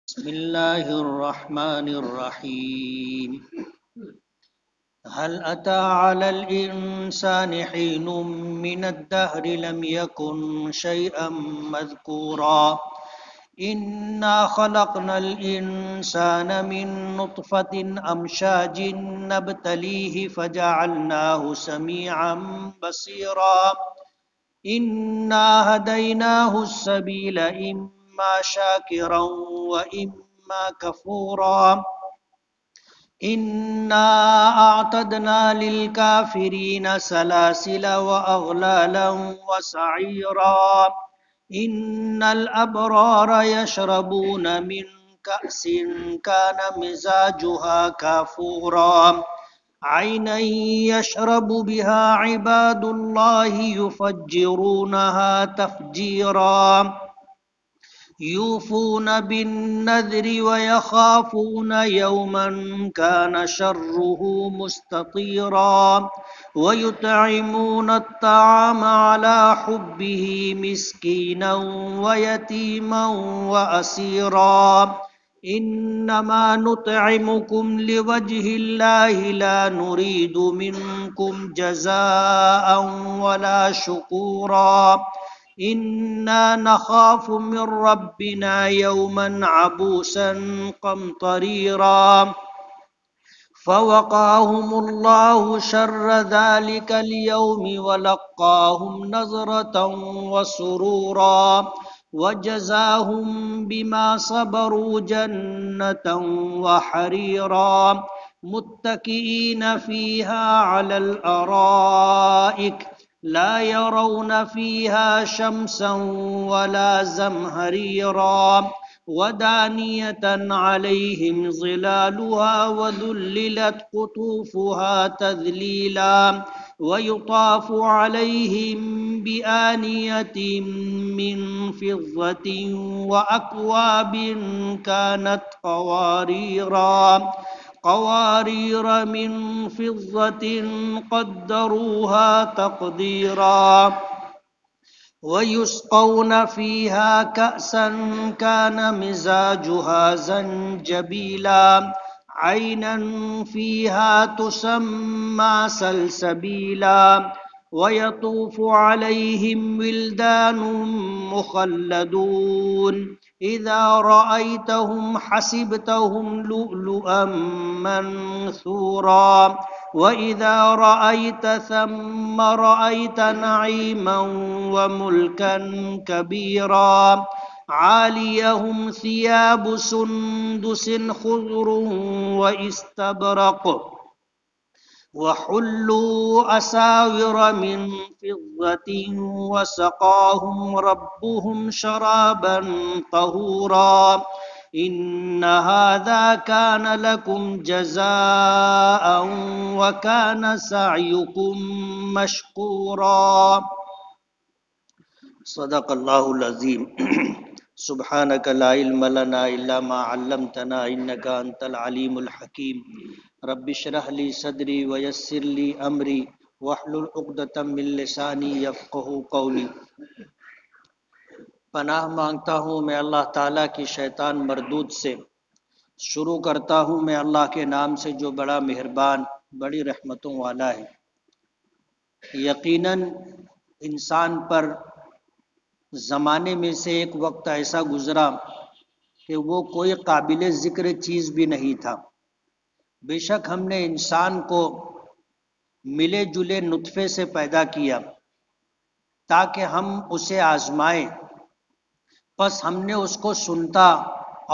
بسم الله الرحمن الرحيم. هل أتى على الإنسان حين من الدهر لم يكن شيئا مذكورا. إنا خلقنا الإنسان من نطفة أمشاج نبتليه فجعلناه سميعا بصيرا. إنا هديناه السبيل إما شاكرا وإما كفورا. إنا أعتدنا للكافرين سلاسل وأغلالا وسعيرا. إن الأبرار يشربون من كأس كان مزاجها كافورا. عينا يشرب بها عباد الله يفجرونها تفجيرا. يوفون بالنذر ويخافون يوما كان شره مستطيرا. ويطعمون الطعام على حبه مسكينا ويتيما وأسيرا. إنما نطعمكم لوجه الله لا نريد منكم جزاء ولا شكورا. إنا نخاف من ربنا يوما عبوسا قمطريرا. فوقاهم الله شر ذلك اليوم ولقاهم نظرة وسرورا. وجزاهم بما صبروا جنة وحريرا. متكئين فيها على الأرائك لا يرون فيها شمسا ولا زمهريرا. ودانية عليهم ظلالها وذللت قطوفها تذليلا. ويطاف عليهم بآنية من فضة وأكواب كانت قوارير من فضة قدروها تقديرا. ويسقون فيها كأسا كان مزاجها زنجبيلا. عينا فيها تسمى سلسبيلا. ويطوف عليهم ولدان مخلدون إذا رأيتهم حسبتهم لؤلؤا منثورا. وإذا رأيت ثم رأيت نعيما وملكا كبيرا. عاليهم ثياب سندس خضر واستبرق وحلوا أساور من فضة وسقاهم ربهم شرابا طهورا. إن هذا كان لكم جزاء وكان سعيكم مشكورا. صدق اللہ العظیم. سبحانک لا علم لنا الا ما علمتنا انک انت العلیم الحکیم. رب اشرح لی صدری ویسر لی امری واحلل عقدۃ من لسانی یفقہوا قولی. پناہ مانگتا ہوں میں اللہ تعالیٰ کی شیطان مردود سے. شروع کرتا ہوں میں اللہ کے نام سے جو بڑا مہربان بڑی رحمتوں والا ہے. یقیناً انسان پر زمانے میں سے ایک وقت ایسا گزرا کہ وہ کوئی قابل ذکر چیز بھی نہیں تھا. بے شک ہم نے انسان کو ملے جلے نطفے سے پیدا کیا تاکہ ہم اسے آزمائیں. پس ہم نے اس کو سنتا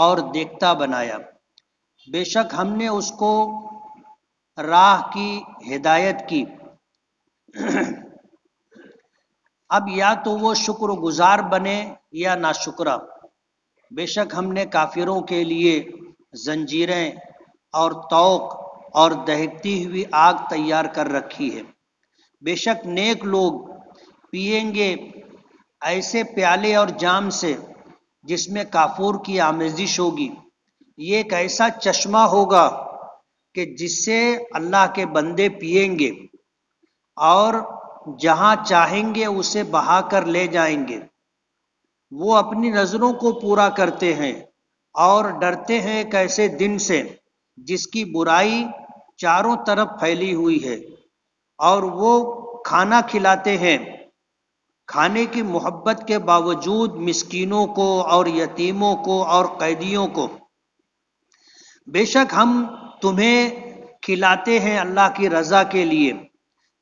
اور دیکھتا بنایا. بے شک ہم نے اس کو راہ کی ہدایت کی. اب یا تو وہ شکر گزار بنے یا ناشکرا. بے شک ہم نے کافروں کے لیے زنجیریں اور طوق اور دہکتی ہوئی آگ تیار کر رکھی ہے. بے شک نیک لوگ پئیں گے ایسے پیالے اور جام سے جس میں کافور کی آمیزش ہوگی. یہ ایک ایسا چشمہ ہوگا کہ جس سے اللہ کے بندے پئیں گے اور جہاں چاہیں گے اسے بہا کر لے جائیں گے. وہ اپنی نظروں کو پورا کرتے ہیں اور ڈرتے ہیں ایک ایسے دن سے جس کی برائی چاروں طرف پھیلی ہوئی ہے، اور وہ کھانا کھلاتے ہیں کھانے کی محبت کے باوجود مسکینوں کو اور یتیموں کو اور قیدیوں کو۔ بے شک ہم تمہیں کھلاتے ہیں اللہ کی رضا کے لیے،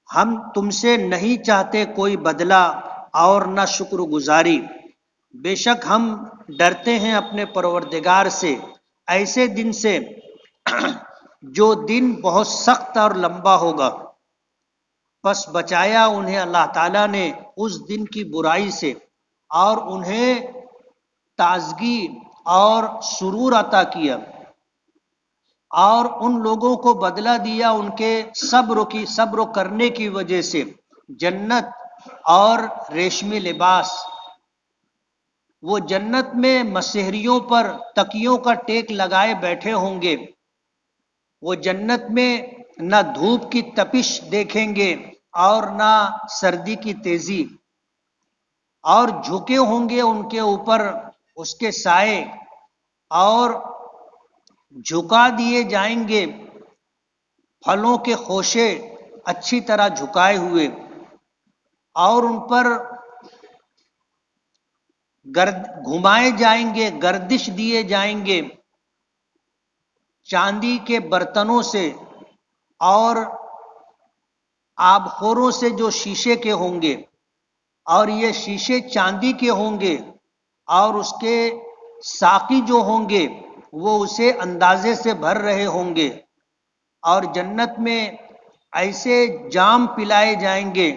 ہم تم سے نہیں چاہتے کوئی بدلہ اور نہ شکر گزاری۔ بے شک ہم ڈرتے ہیں اپنے پروردگار سے ایسے دن سے جو دن بہت سخت اور لمبا ہوگا۔ پس بچایا انہیں اللہ تعالیٰ نے اس دن کی برائی سے، اور انہیں تازگی اور سرور عطا کیا، اور ان لوگوں کو بدلہ دیا ان کے صبر کرنے کی وجہ سے جنت اور ریشمی لباس۔ وہ جنت میں مسہریوں پر تکیوں کا ٹیک لگائے بیٹھے ہوں گے، وہ جنت میں نہ دھوپ کی تپش دیکھیں گے اور نہ سردی کی تیزی، اور جھکے ہوں گے ان کے اوپر اس کے سائے، اور جھکا دیے جائیں گے پھلوں کے خوشے اچھی طرح جھکائے ہوئے، اور ان پر گھمائے جائیں گے، گردش دیے جائیں گے چاندی کے برتنوں سے اور آبخوروں سے جو شیشے کے ہوں گے، اور یہ شیشے چاندی کے ہوں گے، اور اس کے ساقی جو ہوں گے وہ اسے اندازے سے بھر رہے ہوں گے، اور جنت میں ایسے جام پلائے جائیں گے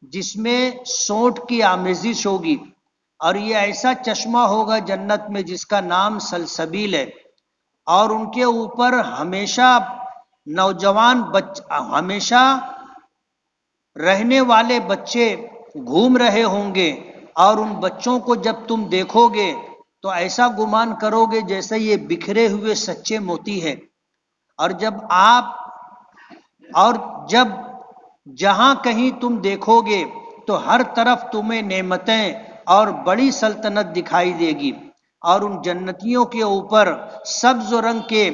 جس میں سونٹ کی آمیزش ہوگی، اور یہ ایسا چشمہ ہوگا جنت میں جس کا نام سلسبیل ہے، اور ان کے اوپر ہمیشہ نوجوان ہمیشہ رہنے والے بچے گھوم رہے ہوں گے، اور ان بچوں کو جب تم دیکھو گے تو ایسا گمان کرو گے جیسے یہ بکھرے ہوئے سچے موتی ہے، اور جب جہاں کہیں تم دیکھو گے تو ہر طرف تمہیں نعمتیں اور بڑی سلطنت دکھائی دے گی، اور ان جنتیوں کے اوپر سبز رنگ کے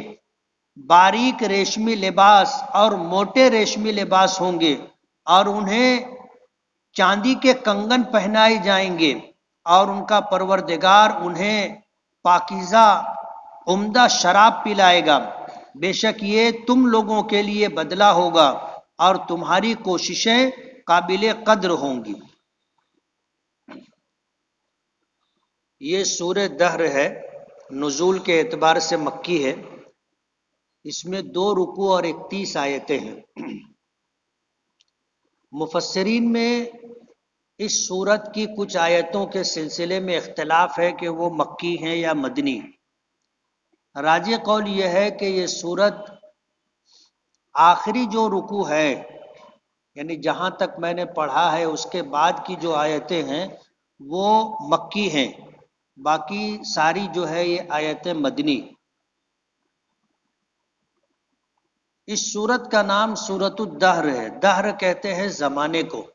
باریک ریشمی لباس اور موٹے ریشمی لباس ہوں گے، اور انہیں چاندی کے کنگن پہنائے جائیں گے، اور ان کا پروردگار انہیں پاکیزہ عمدہ شراب پلائے گا۔ بے شک یہ تم لوگوں کے لیے بدلہ ہوگا اور تمہاری کوششیں قابل قدر ہوں گی۔ یہ سورہ دہر ہے، نزول کے اعتبار سے مکی ہے، اس میں 2 رکوع اور 31 آیتیں ہیں۔ مفسرین میں اس سورت کی کچھ آیتوں کے سلسلے میں اختلاف ہے کہ وہ مکی ہیں یا مدنی۔ راجح قول یہ ہے کہ یہ سورت آخری جو رکوع ہے، یعنی جہاں تک میں نے پڑھا ہے اس کے بعد کی جو آیتیں ہیں وہ مکی ہیں، باقی ساری جو ہے یہ آیتیں مدنی۔ اس سورت کا نام سورۃ الدہر ہے، دہر کہتے ہیں زمانے کو۔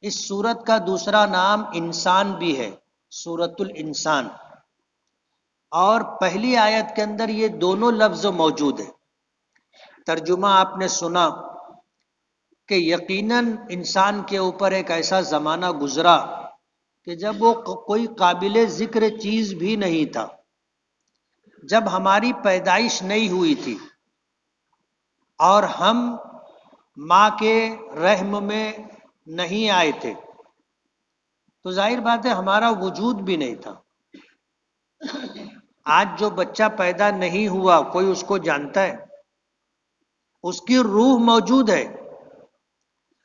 اس سورت کا دوسرا نام انسان بھی ہے، سورۃ الانسان، اور پہلی آیت کے اندر یہ دونوں لفظ موجود ہیں۔ ترجمہ آپ نے سنا کہ یقیناً انسان کے اوپر ایک ایسا زمانہ گزرا کہ جب وہ کوئی قابل ذکر چیز بھی نہیں تھا، جب ہماری پیدائش نہیں ہوئی تھی اور ہم ماں کے رحم میں نہیں آئے تھے، تو ظاہر بات ہے ہمارا وجود بھی نہیں تھا۔ آج جو بچہ پیدا نہیں ہوا کوئی اس کو جانتا ہے؟ اس کی روح موجود ہے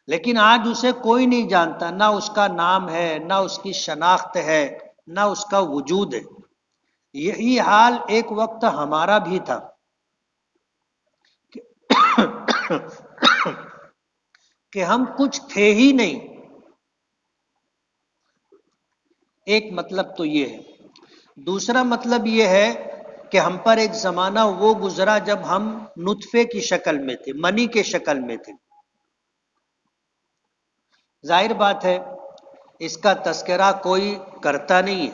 لیکن آج اسے کوئی نہیں جانتا، نہ اس کا نام ہے، نہ اس کی شناخت ہے، نہ اس کا وجود ہے۔ یہی حال ایک وقت ہمارا بھی تھا کہ ہم کچھ تھے ہی نہیں۔ ایک مطلب تو یہ ہے۔ دوسرا مطلب یہ ہے کہ ہم پر ایک زمانہ وہ گزرا جب ہم نطفے کی شکل میں تھے، منی کے شکل میں تھے۔ ظاہر بات ہے اس کا تذکرہ کوئی کرتا نہیں ہے،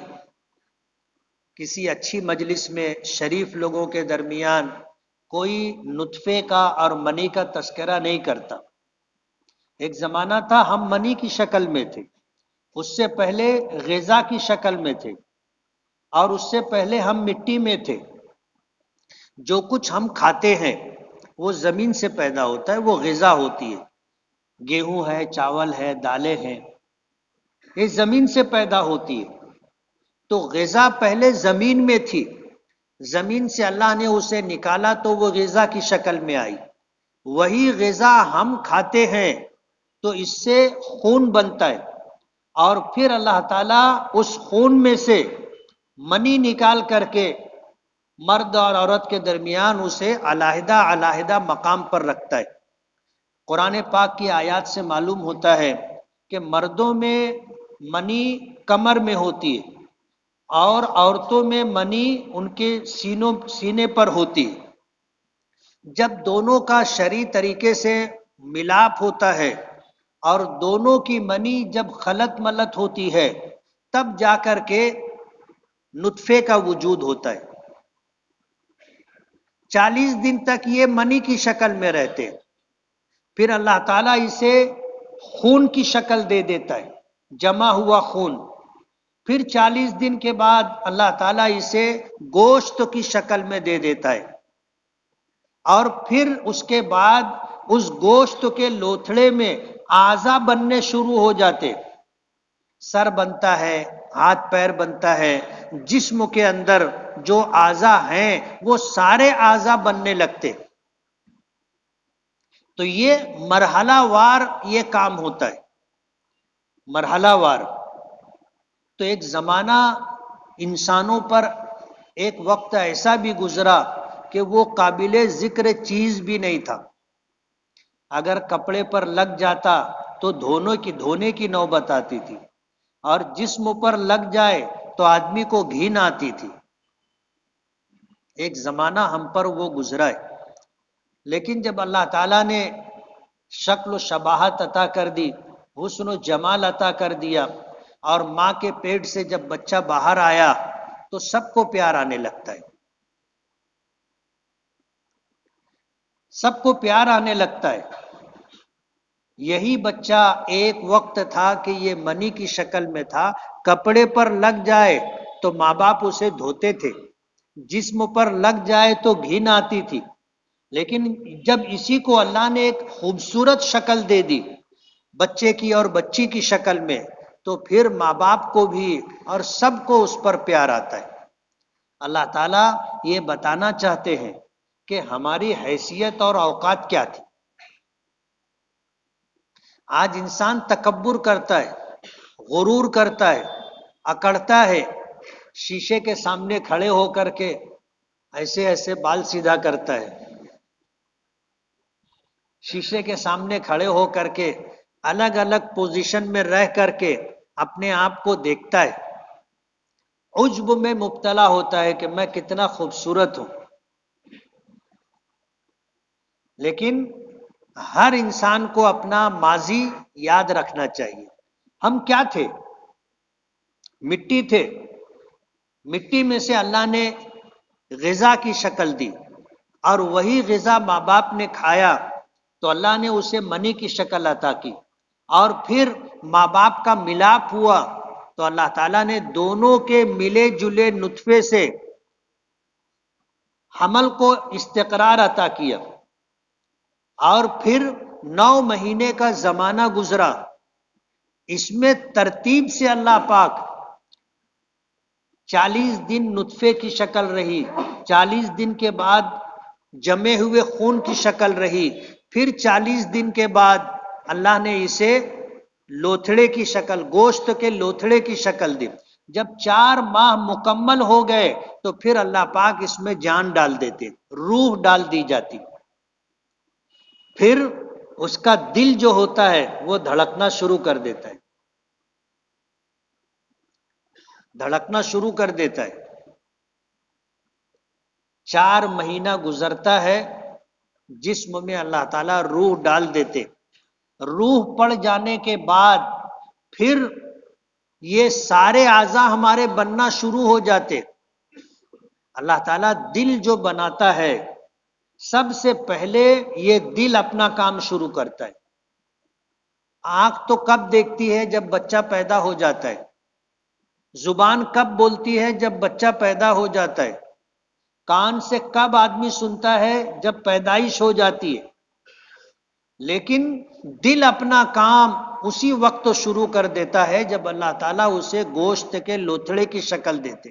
کسی اچھی مجلس میں شریف لوگوں کے درمیان کوئی نطفے کا اور منی کا تذکرہ نہیں کرتا۔ ایک زمانہ تھا ہم منی کی شکل میں تھے، اس سے پہلے غذا کی شکل میں تھے، اور اس سے پہلے ہم مٹی میں تھے۔ جو کچھ ہم کھاتے ہیں وہ زمین سے پیدا ہوتا ہے، وہ غذا ہوتی ہے۔ گیہوں ہے، چاول ہے، دالیں ہیں، یہ زمین سے پیدا ہوتی ہے۔ تو غذا پہلے زمین میں تھی، زمین سے اللہ نے اسے نکالا تو وہ غذا کی شکل میں آئی۔ وہی غذا ہم کھاتے ہیں تو اس سے خون بنتا ہے، اور پھر اللہ تعالیٰ اس خون میں سے منی نکال کر کے مرد اور عورت کے درمیان اسے علیحدہ علیحدہ مقام پر رکھتا ہے۔ قرآن پاک کی آیات سے معلوم ہوتا ہے کہ مردوں میں منی کمر میں ہوتی ہے اور عورتوں میں منی ان کے سینے پر ہوتی ہے۔ جب دونوں کا شرعی طریقے سے ملاپ ہوتا ہے اور دونوں کی منی جب خلط ملط ہوتی ہے تب جا کر کے نطفے کا وجود ہوتا ہے۔ 40 دن تک یہ منی کی شکل میں رہتے، پھر اللہ تعالیٰ اسے خون کی شکل دے دیتا ہے، جمع ہوا خون۔ پھر 40 دن کے بعد اللہ تعالیٰ اسے گوشت کی شکل میں دے دیتا ہے، اور پھر اس کے بعد اس گوشت کے لوتھڑے میں اعضا بننے شروع ہو جاتے۔ سر بنتا ہے، ہاتھ پیر بنتا ہے، جسم کے اندر جو اعضا ہیں وہ سارے اعضا بننے لگتے۔ تو یہ مرحلہ وار یہ کام ہوتا ہے، مرحلہ وار۔ تو ایک زمانہ انسانوں پر ایک وقت ایسا بھی گزرا کہ وہ قابل ذکر چیز بھی نہیں تھا۔ اگر کپڑے پر لگ جاتا تو دھونے کی نوبت آتی تھی، اور جسم پر لگ جائے تو آدمی کو گھین آتی تھی۔ ایک زمانہ ہم پر وہ گزرا ہے، لیکن جب اللہ تعالیٰ نے شکل و شباہت عطا کر دی، حسن و جمال عطا کر دیا، اور ماں کے پیٹ سے جب بچہ باہر آیا تو سب کو پیار آنے لگتا ہے، سب کو پیار آنے لگتا ہے۔ یہی بچہ ایک وقت تھا کہ یہ منی کی شکل میں تھا، کپڑے پر لگ جائے تو ماں باپ اسے دھوتے تھے، جسم پر لگ جائے تو گھن آتی تھی، لیکن جب اسی کو اللہ نے ایک خوبصورت شکل دے دی بچے کی اور بچی کی شکل میں، تو پھر ماں باپ کو بھی اور سب کو اس پر پیار آتا ہے۔ اللہ تعالیٰ یہ بتانا چاہتے ہیں کہ ہماری حیثیت اور اوقات کیا تھی۔ آج انسان تکبر کرتا ہے، غرور کرتا ہے، اکڑتا ہے، شیشے کے سامنے کھڑے ہو کر کے ایسے ایسے بال سیدھا کرتا ہے، شیشے کے سامنے کھڑے ہو کر کے الگ الگ پوزیشن میں رہ کر کے اپنے آپ کو دیکھتا ہے، عجب میں مبتلا ہوتا ہے کہ میں کتنا خوبصورت ہوں۔ لیکن ہر انسان کو اپنا ماضی یاد رکھنا چاہیے۔ ہم کیا تھے؟ مٹی تھے، مٹی میں سے اللہ نے غذا کی شکل دی، اور وہی غذا ماں باپ نے کھایا تو اللہ نے اسے منی کی شکل عطا کی، اور پھر ماں باپ کا ملاپ ہوا تو اللہ تعالیٰ نے دونوں کے ملے جلے نطفے سے حمل کو استقرار عطا کیا، اور پھر 9 مہینے کا زمانہ گزرا۔ اس میں ترتیب سے اللہ پاک 40 دن نطفے کی شکل رہی، 40 دن کے بعد جمے ہوئے خون کی شکل رہی، پھر 40 دن کے بعد اللہ نے اسے لوتھڑے کی شکل، گوشت کے لوتھڑے کی شکل دی۔ جب 4 ماہ مکمل ہو گئے تو پھر اللہ پاک اس میں جان ڈال دیتے، روح ڈال دی جاتی، پھر اس کا دل جو ہوتا ہے وہ دھڑکنا شروع کر دیتا ہے، دھڑکنا شروع کر دیتا ہے۔ 4 مہینہ گزرتا ہے، جسم میں اللہ تعالیٰ روح ڈال دیتے، روح پڑ جانے کے بعد پھر یہ سارے اعضا ہمارے بننا شروع ہو جاتے۔ اللہ تعالیٰ دل جو بناتا ہے سب سے پہلے یہ دل اپنا کام شروع کرتا ہے. آنکھ تو کب دیکھتی ہے؟ جب بچہ پیدا ہو جاتا ہے. زبان کب بولتی ہے؟ جب بچہ پیدا ہو جاتا ہے. کان سے کب آدمی سنتا ہے؟ جب پیدائش ہو جاتی ہے. لیکن دل اپنا کام اسی وقت شروع کر دیتا ہے جب اللہ تعالیٰ اسے گوشت کے لوتھڑے کی شکل دیتے.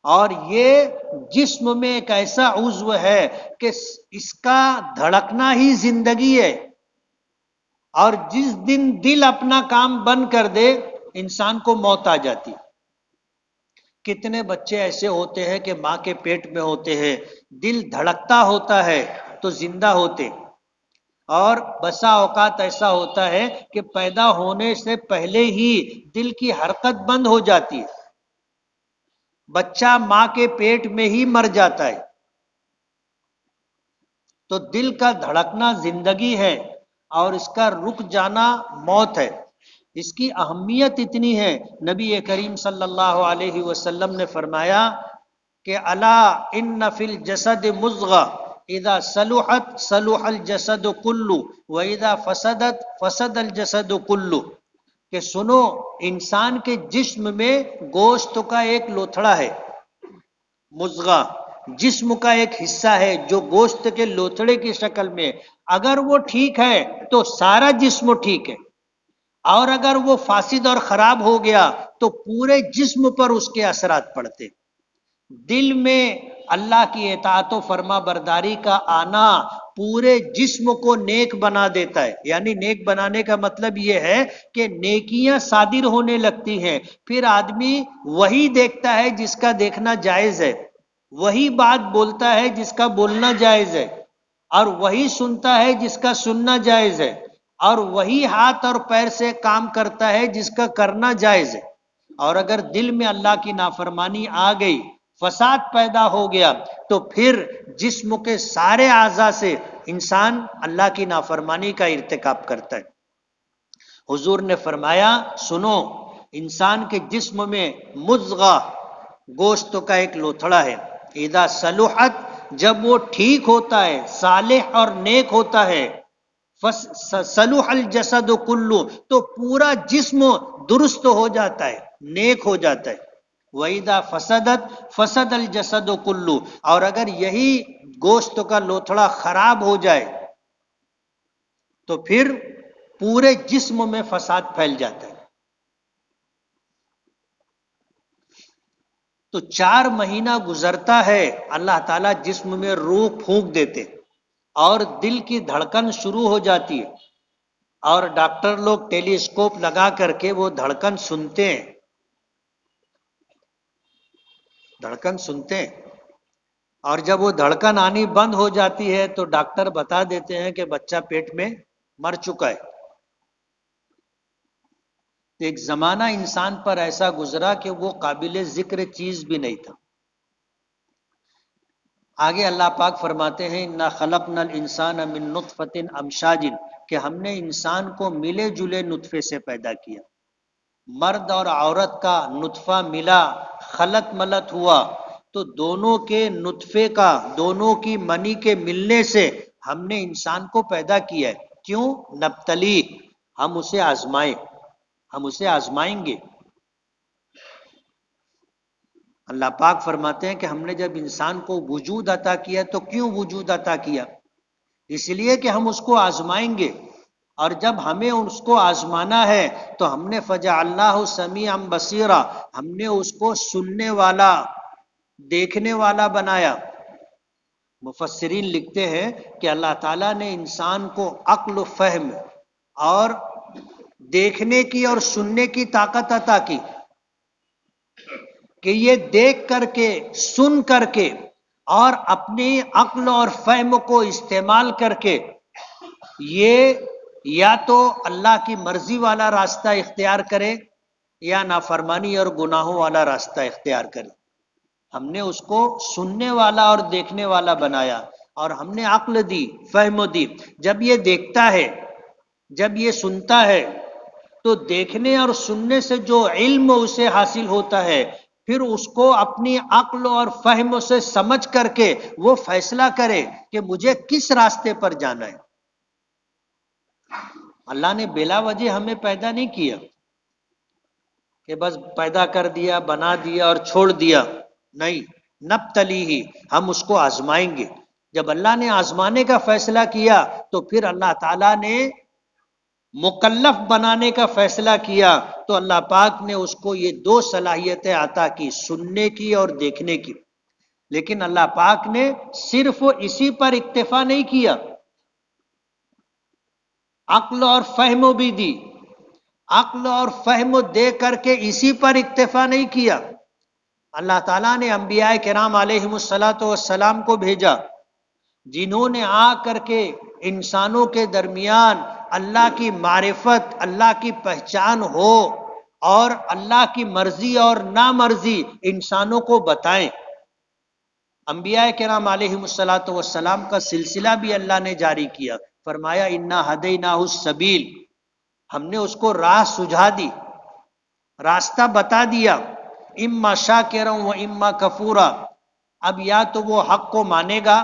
اور یہ جسم میں ایک ایسا عضو ہے کہ اس کا دھڑکنا ہی زندگی ہے. اور جس دن دل اپنا کام بند کر دے انسان کو موت آ جاتی. کتنے بچے ایسے ہوتے ہیں کہ ماں کے پیٹ میں ہوتے ہیں، دل دھڑکتا ہوتا ہے تو زندہ ہوتے، اور بسا اوقات ایسا ہوتا ہے کہ پیدا ہونے سے پہلے ہی دل کی حرکت بند ہو جاتی ہے، بچہ ماں کے پیٹ میں ہی مر جاتا ہے. تو دل کا دھڑکنا زندگی ہے اور اس کا رک جانا موت ہے. اس کی اہمیت اتنی ہے، نبی کریم صلی اللہ علیہ وسلم نے فرمایا کہ الا ان فی الجسد مضغہ اذا صلحت صلح الجسد کلہ واذا فسدت فسد الجسد کلہ، کہ سنو انسان کے جسم میں گوشت کا ایک لوتھڑا ہے، مضغہ جسم کا ایک حصہ ہے جو گوشت کے لوتھڑے کی شکل میں، اگر وہ ٹھیک ہے تو سارا جسم ٹھیک ہے، اور اگر وہ فاسد اور خراب ہو گیا تو پورے جسم پر اس کے اثرات پڑتے. دل میں اللہ کی اطاعت و فرما برداری کا آنا پورے جسم کو نیک بنا دیتا ہے. یعنی نیک بنانے کا مطلب یہ ہے کہ نیکیاں صادر ہونے لگتی ہیں، پھر آدمی وہی دیکھتا ہے جس کا دیکھنا جائز ہے، وہی بات بولتا ہے جس کا بولنا جائز ہے، اور وہی سنتا ہے جس کا سننا جائز ہے، اور وہی ہاتھ اور پیر سے کام کرتا ہے جس کا کرنا جائز ہے. اور اگر دل میں اللہ کی نافرمانی آ گئی، فساد پیدا ہو گیا، تو پھر جسم کے سارے اعضاء سے انسان اللہ کی نافرمانی کا ارتکاب کرتا ہے. حضور نے فرمایا سنو انسان کے جسم میں مضغہ گوشت کا ایک لوتھڑا ہے، اذا صلحت جب وہ ٹھیک ہوتا ہے، صالح اور نیک ہوتا ہے، صلح الجسد کلو تو پورا جسم درست ہو جاتا ہے، نیک ہو جاتا ہے. وَإِذَا فَسَدَتْ فَسَدَ الْجَسَدُ كُلُّ، اور اگر یہی گوشت کا لوتھڑا خراب ہو جائے تو پھر پورے جسم میں فساد پھیل جاتا ہے. تو 4 مہینہ گزرتا ہے، اللہ تعالیٰ جسم میں روح پھونک دیتے اور دل کی دھڑکن شروع ہو جاتی ہے، اور ڈاکٹر لوگ ٹیلی اسکوپ لگا کر کے وہ دھڑکن سنتے ہیں، دھڑکن سنتے ہیں، اور جب وہ دھڑکن آنی بند ہو جاتی ہے تو ڈاکٹر بتا دیتے ہیں کہ بچہ پیٹ میں مر چکا ہے. ایک زمانہ انسان پر ایسا گزرا کہ وہ قابل ذکر چیز بھی نہیں تھا. آگے اللہ پاک فرماتے ہیں اِنَّا خَلَقْنَا الْإِنسَانَ مِن نُطْفَةٍ أَمْشَاجٍ، کہ ہم نے انسان کو ملے جلے نطفے سے پیدا کیا. مرد اور عورت کا نطفہ ملا، خلط ملط ہوا، تو دونوں کے نطفے کا، دونوں کی منی کے ملنے سے ہم نے انسان کو پیدا کیا ہے. کیوں؟ نبتلی، ہم اسے آزمائیں، ہم اسے آزمائیں گے. اللہ پاک فرماتے ہیں کہ ہم نے جب انسان کو وجود عطا کیا تو کیوں وجود عطا کیا؟ اس لیے کہ ہم اس کو آزمائیں گے، اور جب ہمیں اس کو آزمانا ہے تو ہم نے فجعلناہ سمیعا بصیرا، ہم نے اس کو سننے والا، دیکھنے والا بنایا. مفسرین لکھتے ہیں کہ اللہ تعالیٰ نے انسان کو عقل و فہم اور دیکھنے کی اور سننے کی طاقت عطا کی، کہ یہ دیکھ کر کے، سن کر کے، اور اپنی عقل اور فہم کو استعمال کر کے یہ یا تو اللہ کی مرضی والا راستہ اختیار کرے یا نافرمانی اور گناہوں والا راستہ اختیار کرے. ہم نے اس کو سننے والا اور دیکھنے والا بنایا، اور ہم نے عقل دی، فہم دی. جب یہ دیکھتا ہے، جب یہ سنتا ہے، تو دیکھنے اور سننے سے جو علم اسے حاصل ہوتا ہے پھر اس کو اپنی عقل اور فہم سے سمجھ کر کے وہ فیصلہ کرے کہ مجھے کس راستے پر جانا ہے۔ اللہ نے بلا وجہ ہمیں پیدا نہیں کیا کہ بس پیدا کر دیا، بنا دیا اور چھوڑ دیا، نہیں، نبتلی ہی، ہم اس کو آزمائیں گے۔ جب اللہ نے آزمانے کا فیصلہ کیا تو پھر اللہ تعالیٰ نے مکلف بنانے کا فیصلہ کیا، تو اللہ پاک نے اس کو یہ دو صلاحیتیں عطا کی، سننے کی اور دیکھنے کی۔ لیکن اللہ پاک نے صرف اسی پر اکتفا نہیں کیا، عقل اور فہم بھی دی۔ عقل اور فہم دے کر کے اسی پر اکتفا نہیں کیا، اللہ تعالیٰ نے انبیاء کرام علیہم السلام کو بھیجا، جنہوں نے آ کر کے انسانوں کے درمیان اللہ کی معرفت، اللہ کی پہچان ہو اور اللہ کی مرضی اور نامرضی انسانوں کو بتائیں۔ انبیاء کرام علیہم السلام کا سلسلہ بھی اللہ نے جاری کیا، فرمایا انا ہدیناہ السبیل، ہم نے اس کو راہ سجھا دی، راستہ بتا دیا، اما شاکرا و اما کفورا، اب یا تو وہ حق کو مانے گا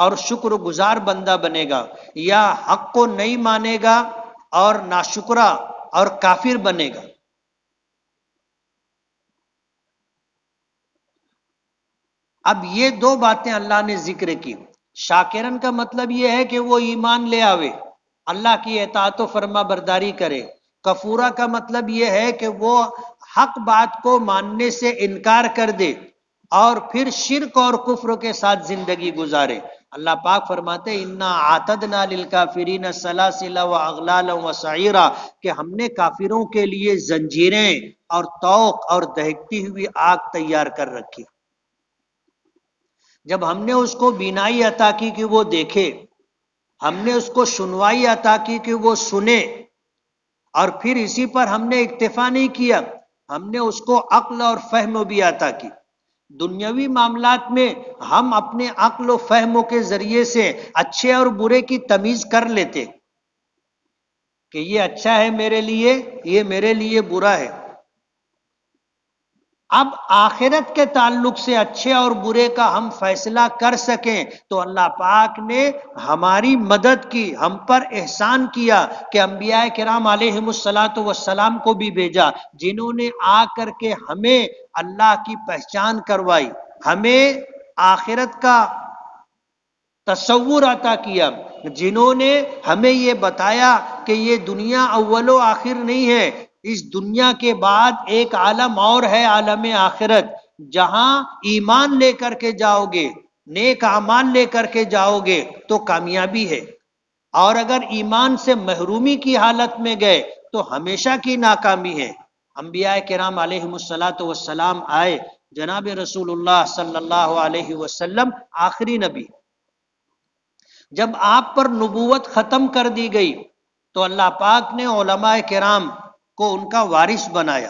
اور شکر گزار بندہ بنے گا، یا حق کو نہیں مانے گا اور ناشکرا اور کافر بنے گا۔ اب یہ دو باتیں اللہ نے ذکر کی۔ شاکرن کا مطلب یہ ہے کہ وہ ایمان لے آوے، اللہ کی اطاعت و فرما برداری کرے۔ کفورا کا مطلب یہ ہے کہ وہ حق بات کو ماننے سے انکار کر دے اور پھر شرک اور کفر کے ساتھ زندگی گزارے۔ اللہ پاک فرماتے انا اعتدنا للکافرین سلاسل واغلالا وسعیرا، کہ ہم نے کافروں کے لیے زنجیریں اور طوق اور دہکتی ہوئی آگ تیار کر رکھی۔ جب ہم نے اس کو بینائی عطا کی کہ وہ دیکھے، ہم نے اس کو سنوائی عطا کی کہ وہ سنے، اور پھر اسی پر ہم نے اکتفا نہیں کیا، ہم نے اس کو عقل اور فہم بھی عطا کی۔ دنیاوی معاملات میں ہم اپنے عقل و فہم کے ذریعے سے اچھے اور برے کی تمیز کر لیتے کہ یہ اچھا ہے میرے لیے، یہ میرے لیے برا ہے۔ اب آخرت کے تعلق سے اچھے اور برے کا ہم فیصلہ کر سکیں تو اللہ پاک نے ہماری مدد کی، ہم پر احسان کیا کہ انبیاء کرام علیہم السلام کو بھی بھیجا، جنہوں نے آ کر کے ہمیں اللہ کی پہچان کروائی، ہمیں آخرت کا تصور عطا کیا، جنہوں نے ہمیں یہ بتایا کہ یہ دنیا اول و آخر نہیں ہے، اس دنیا کے بعد ایک عالم اور ہے، عالم آخرت، جہاں ایمان لے کر کے جاؤ گے، نیک اعمال لے کر کے جاؤ گے تو کامیابی ہے، اور اگر ایمان سے محرومی کی حالت میں گئے تو ہمیشہ کی ناکامی ہے۔ انبیاء کرام علیہم السلام آئے، جناب رسول اللہ صلی اللہ علیہ وسلم آخری نبی، جب آپ پر نبوت ختم کر دی گئی تو اللہ پاک نے علماء کرام کو ان کا وارث بنایا۔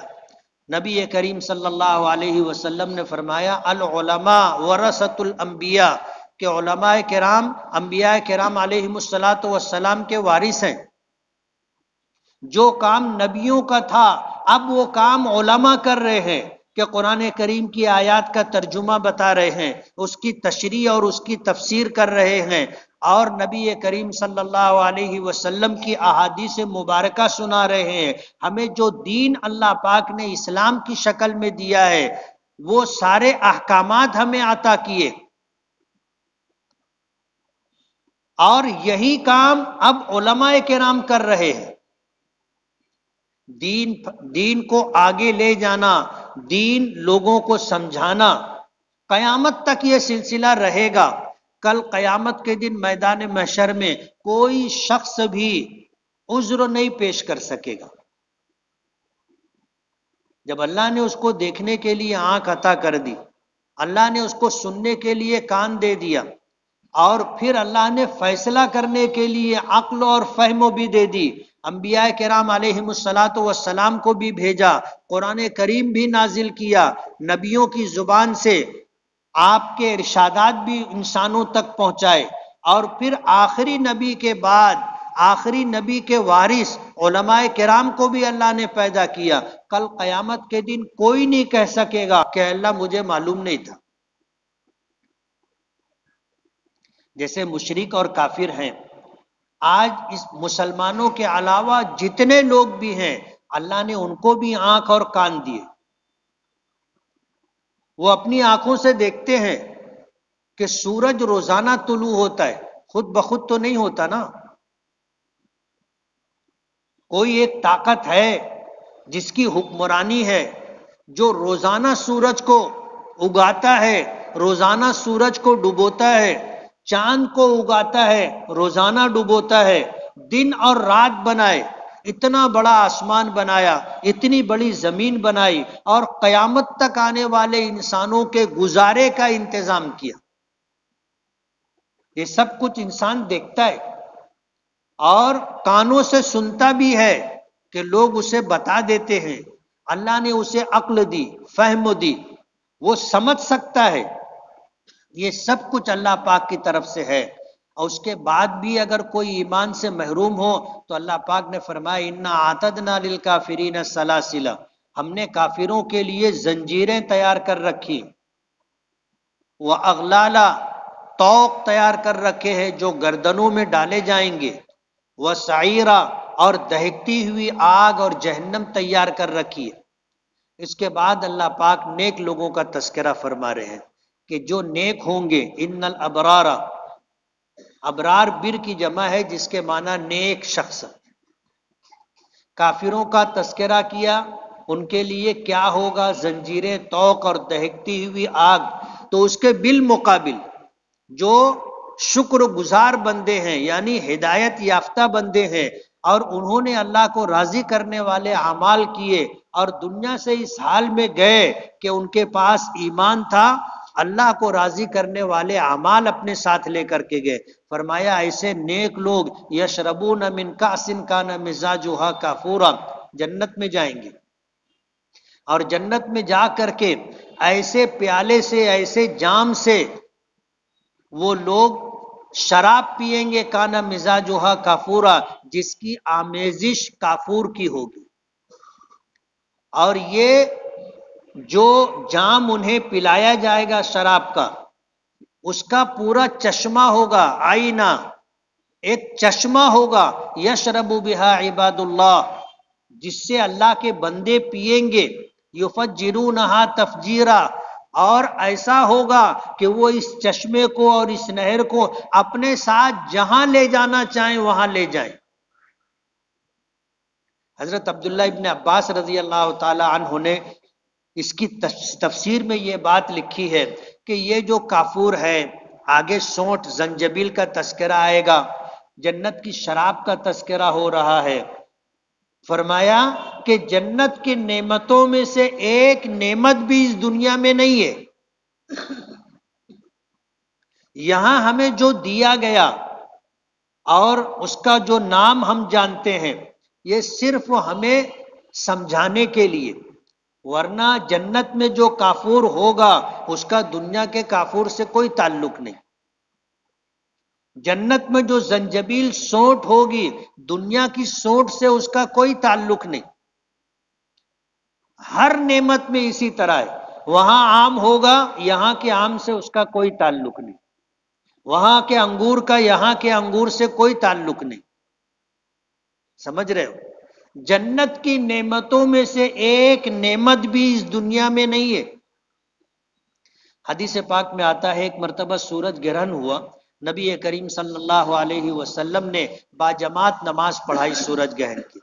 نبی کریم صلی اللہ علیہ وسلم نے فرمایا العلماء ورثۃ الانبیاء، کہ علماء کرام انبیاء کرام علیہم السلام کے وارث ہیں۔ جو کام نبیوں کا تھا اب وہ کام علماء کر رہے ہیں کہ قرآن کریم کی آیات کا ترجمہ بتا رہے ہیں، اس کی تشریح اور اس کی تفسیر کر رہے ہیں، اور نبی کریم صلی اللہ علیہ وسلم کی احادیث مبارکہ سنا رہے ہیں۔ ہمیں جو دین اللہ پاک نے اسلام کی شکل میں دیا ہے وہ سارے احکامات ہمیں عطا کیے، اور یہی کام اب علماء کرام کر رہے ہیں۔ دین کو آگے لے جانا، دین لوگوں کو سمجھانا، قیامت تک یہ سلسلہ رہے گا۔ کل قیامت کے دن میدان محشر میں کوئی شخص بھی عذر نہیں پیش کر سکے گا۔ جب اللہ نے اس کو دیکھنے کے لیے آنکھ عطا کر دی، اللہ نے اس کو سننے کے لیے کان دے دیا، اور پھر اللہ نے فیصلہ کرنے کے لیے عقل اور فہم بھی دے دی، انبیاء کرام علیہم السلام کو بھی بھیجا، قرآن کریم بھی نازل کیا، نبیوں کی زبان سے آپ کے ارشادات بھی انسانوں تک پہنچائے، اور پھر آخری نبی کے بعد آخری نبی کے وارث علماء کرام کو بھی اللہ نے پیدا کیا. کل قیامت کے دن کوئی نہیں کہہ سکے گا کہ اللہ مجھے معلوم نہیں تھا. جیسے مشرک اور کافر ہیں، آج اس مسلمانوں کے علاوہ جتنے لوگ بھی ہیں اللہ نے ان کو بھی آنکھ اور کان دیے. وہ اپنی آنکھوں سے دیکھتے ہیں کہ سورج روزانہ طلوع ہوتا ہے، خود بخود تو نہیں ہوتا نا. کوئی ایک طاقت ہے جس کی حکمرانی ہے، جو روزانہ سورج کو اگاتا ہے، روزانہ سورج کو ڈبوتا ہے، چاند کو اگاتا ہے، روزانہ ڈبوتا ہے، دن اور رات بنائے، اتنا بڑا آسمان بنایا، اتنی بڑی زمین بنائی، اور قیامت تک آنے والے انسانوں کے گزارے کا انتظام کیا. یہ سب کچھ انسان دیکھتا ہے اور کانوں سے سنتا بھی ہے کہ لوگ اسے بتا دیتے ہیں. اللہ نے اسے عقل دی، فہم دی، وہ سمجھ سکتا ہے. یہ سب کچھ اللہ پاک کی طرف سے ہے. اور اس کے بعد بھی اگر کوئی ایمان سے محروم ہو تو اللہ پاک نے فرمایا اِنَّا أَعْتَدْنَا لِلْكَافِرِينَ سَلَاسِلَ، ہم نے کافروں کے لیے زنجیریں تیار کر رکھی، وَأَغْلَالَ، طوق تیار کر رکھے ہیں جو گردنوں میں ڈالے جائیں گے، وَسَعِيرَ، اور دہکتی ہوئی آگ اور جہنم تیار کر رکھی ہے. اس کے بعد اللہ پاک نیک لوگوں کا تذکرہ فرما رہے ہیں کہ جو نیک ہوں گے، ان الابرار، ابرار بر کی جمع ہے جس کے معنی نیک شخص. کافروں کا تذکرہ کیا، ان کے لیے کیا ہوگا؟ زنجیریں، طوق اور دہکتی ہوئی آگ. تو اس کے بالمقابل جو شکر گزار بندے ہیں، یعنی ہدایت یافتہ بندے ہیں، اور انہوں نے اللہ کو راضی کرنے والے اعمال کیے اور دنیا سے اس حال میں گئے کہ ان کے پاس ایمان تھا، اللہ کو راضی کرنے والے اعمال اپنے ساتھ لے کر کے گئے. فرمایا ایسے نیک لوگ یشربون من کأس کان مزاجها کافورا، جنت میں جائیں گے، اور جنت میں جا کر کے ایسے پیالے سے، ایسے جام سے وہ لوگ شراب پیئیں گے، کانا مزاجھا کافورا، جس کی آمیزش کافور کی ہوگی. اور یہ جو جام انہیں پلایا جائے گا شراب کا، اس کا پورا چشمہ ہوگا، آئینہ ایک چشمہ ہوگا، یشرب بہا عباد اللہ، جس سے اللہ کے بندے پیئیں گے، یفجرونہا تفجیرا، اور ایسا ہوگا کہ وہ اس چشمے کو اور اس نہر کو اپنے ساتھ جہاں لے جانا چاہیں وہاں لے جائیں. حضرت عبداللہ ابن عباس رضی اللہ تعالی عنہ نے اس کی تفسیر میں یہ بات لکھی ہے کہ یہ جو کافور ہے، آگے سونٹ زنجبیل کا تذکرہ آئے گا، جنت کی شراب کا تذکرہ ہو رہا ہے. فرمایا کہ جنت کی نعمتوں میں سے ایک نعمت بھی اس دنیا میں نہیں ہے. یہاں ہمیں جو دیا گیا اور اس کا جو نام ہم جانتے ہیں، یہ صرف ہمیں سمجھانے کے لیے، ورنہ جنت میں جو کافور ہوگا اس کا دنیا کے کافور سے کوئی تعلق نہیں. جنت میں جو زنجبیل سونٹ ہوگی، دنیا کی سونٹ سے اس کا کوئی تعلق نہیں. ہر نعمت میں اسی طرح ہے. وہاں آم ہوگا، یہاں کے آم سے اس کا کوئی تعلق نہیں. وہاں کے انگور کا یہاں کے انگور سے کوئی تعلق نہیں. سمجھ رہے ہو؟ جنت کی نعمتوں میں سے ایک نعمت بھی اس دنیا میں نہیں ہے. حدیث پاک میں آتا ہے ایک مرتبہ سورج گرہن ہوا، نبی کریم صلی اللہ علیہ وسلم نے باجماعت نماز پڑھائی سورج گرہن کی.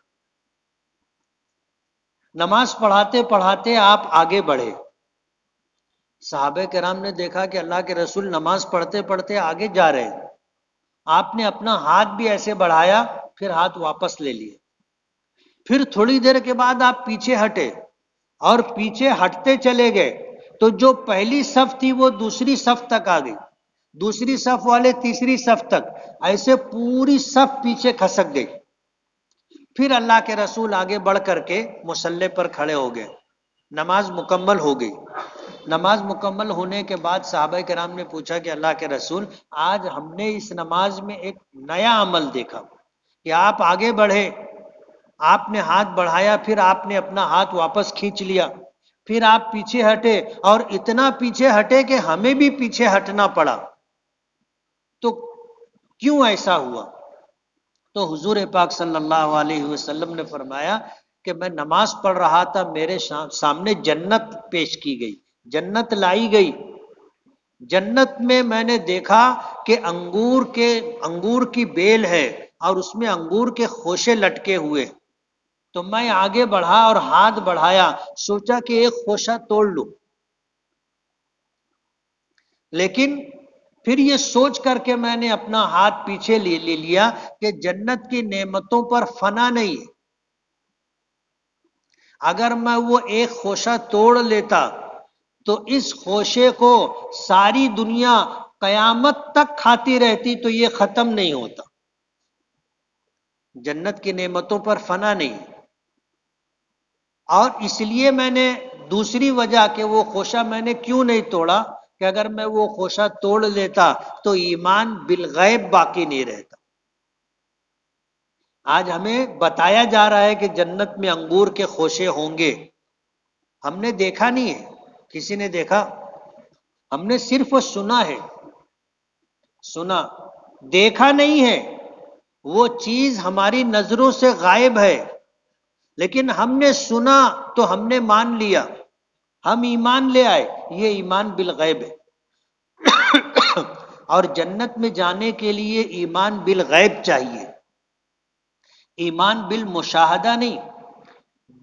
نماز پڑھاتے پڑھاتے آپ آگے بڑھے. صحابہ کرام نے دیکھا کہ اللہ کے رسول نماز پڑھتے پڑھتے آگے جا رہے ہیں. آپ نے اپنا ہاتھ بھی ایسے بڑھایا، پھر ہاتھ واپس لے لیے. پھر تھوڑی دیر کے بعد آپ پیچھے ہٹے اور پیچھے ہٹتے چلے گئے، تو جو پہلی صف تھی وہ دوسری صف تک آ گئی، دوسری صف والے تیسری صف تک، ایسے پوری صف پیچھے کھسک گئی. پھر اللہ کے رسول آگے بڑھ کر کے مصلی پر کھڑے ہو گئے. نماز مکمل ہو گئی. نماز مکمل ہونے کے بعد صحابہ کرام نے پوچھا کہ اللہ کے رسول، آج ہم نے اس نماز میں ایک نیا عمل دیکھا کہ آپ آگے بڑھے، آپ نے ہاتھ بڑھایا، پھر آپ نے اپنا ہاتھ واپس کھینچ لیا، پھر آپ پیچھے ہٹے، اور اتنا پیچھے ہٹے کہ ہمیں بھی پیچھے ہٹنا پڑا. تو کیوں ایسا ہوا؟ تو حضور پاک صلی اللہ علیہ وسلم نے فرمایا کہ میں نماز پڑھ رہا تھا، میرے سامنے جنت پیش کی گئی، جنت لائی گئی. جنت میں نے دیکھا کہ انگور کی بیل ہے اور اس میں انگور کے خوشے لٹکے ہوئے. تو میں آگے بڑھا اور ہاتھ بڑھایا، سوچا کہ ایک خوشہ توڑ لوں، لیکن پھر یہ سوچ کر کے میں نے اپنا ہاتھ پیچھے لے لیا کہ جنت کی نعمتوں پر فنا نہیں ہے. اگر میں وہ ایک خوشہ توڑ لیتا تو اس خوشے کو ساری دنیا قیامت تک کھاتی رہتی تو یہ ختم نہیں ہوتا. جنت کی نعمتوں پر فنا نہیں. اور اس لیے میں نے دوسری وجہ کہ وہ خوشہ میں نے کیوں نہیں توڑا کہ اگر میں وہ خوشہ توڑ لیتا تو ایمان بالغیب باقی نہیں رہتا. آج ہمیں بتایا جا رہا ہے کہ جنت میں انگور کے خوشے ہوں گے، ہم نے دیکھا نہیں ہے. کسی نے دیکھا؟ ہم نے صرف سنا ہے، سنا، دیکھا نہیں ہے. وہ چیز ہماری نظروں سے غائب ہے، لیکن ہم نے سنا تو ہم نے مان لیا، ہم ایمان لے آئے. یہ ایمان بالغیب ہے. اور جنت میں جانے کے لیے ایمان بالغیب چاہیے، ایمان بالمشاہدہ نہیں.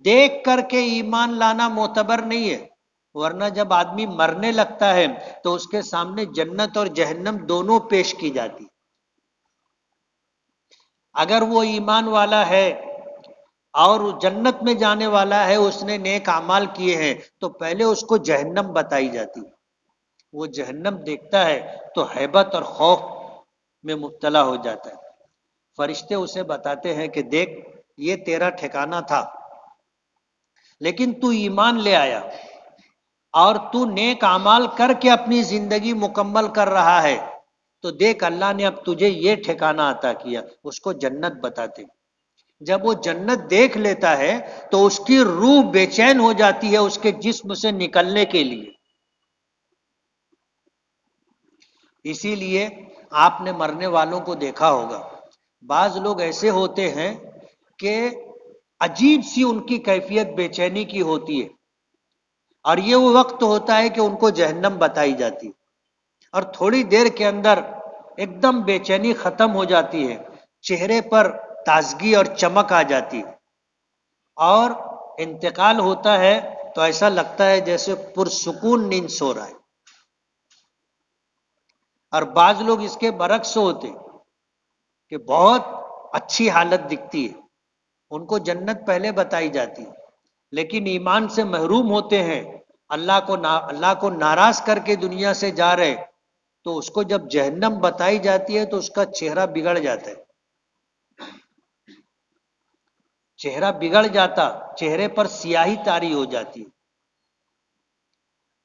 دیکھ کر کے ایمان لانا معتبر نہیں ہے، ورنہ جب آدمی مرنے لگتا ہے تو اس کے سامنے جنت اور جہنم دونوں پیش کی جاتی. اگر وہ ایمان والا ہے اور جنت میں جانے والا ہے، اس نے نیک اعمال کیے ہیں، تو پہلے اس کو جہنم بتائی جاتی. وہ جہنم دیکھتا ہے تو ہیبت اور خوف میں مبتلا ہو جاتا ہے. فرشتے اسے بتاتے ہیں کہ دیکھ، یہ تیرا ٹھکانہ تھا، لیکن تو ایمان لے آیا اور تو نیک اعمال کر کے اپنی زندگی مکمل کر رہا ہے، تو دیکھ اللہ نے اب تجھے یہ ٹھکانہ عطا کیا. اس کو جنت بتاتے. جب وہ جنت دیکھ لیتا ہے تو اس کی روح بے چین ہو جاتی ہے اس کے جسم سے نکلنے کے لیے. اسی لیے آپ نے مرنے والوں کو دیکھا ہوگا، بعض لوگ ایسے ہوتے ہیں کہ عجیب سی ان کی کیفیت بے چینی کی ہوتی ہے، اور یہ وہ وقت ہوتا ہے کہ ان کو جہنم بتائی جاتی، اور تھوڑی دیر کے اندر ایک دم بے چینی ختم ہو جاتی ہے، چہرے پر تازگی اور چمک آ جاتی، اور انتقال ہوتا ہے تو ایسا لگتا ہے جیسے پرسکون نیند سو رہا ہے. اور بعض لوگ اس کے برعکس ہوتے کہ بہت اچھی حالت دکھتی ہے، ان کو جنت پہلے بتائی جاتی، لیکن ایمان سے محروم ہوتے ہیں، اللہ کو ناراض کر کے دنیا سے جا رہے، تو اس کو جب جہنم بتائی جاتی ہے تو اس کا چہرہ بگڑ جاتا ہے. چہرہ بگڑ جاتا، چہرے پر سیاہی طاری ہو جاتی.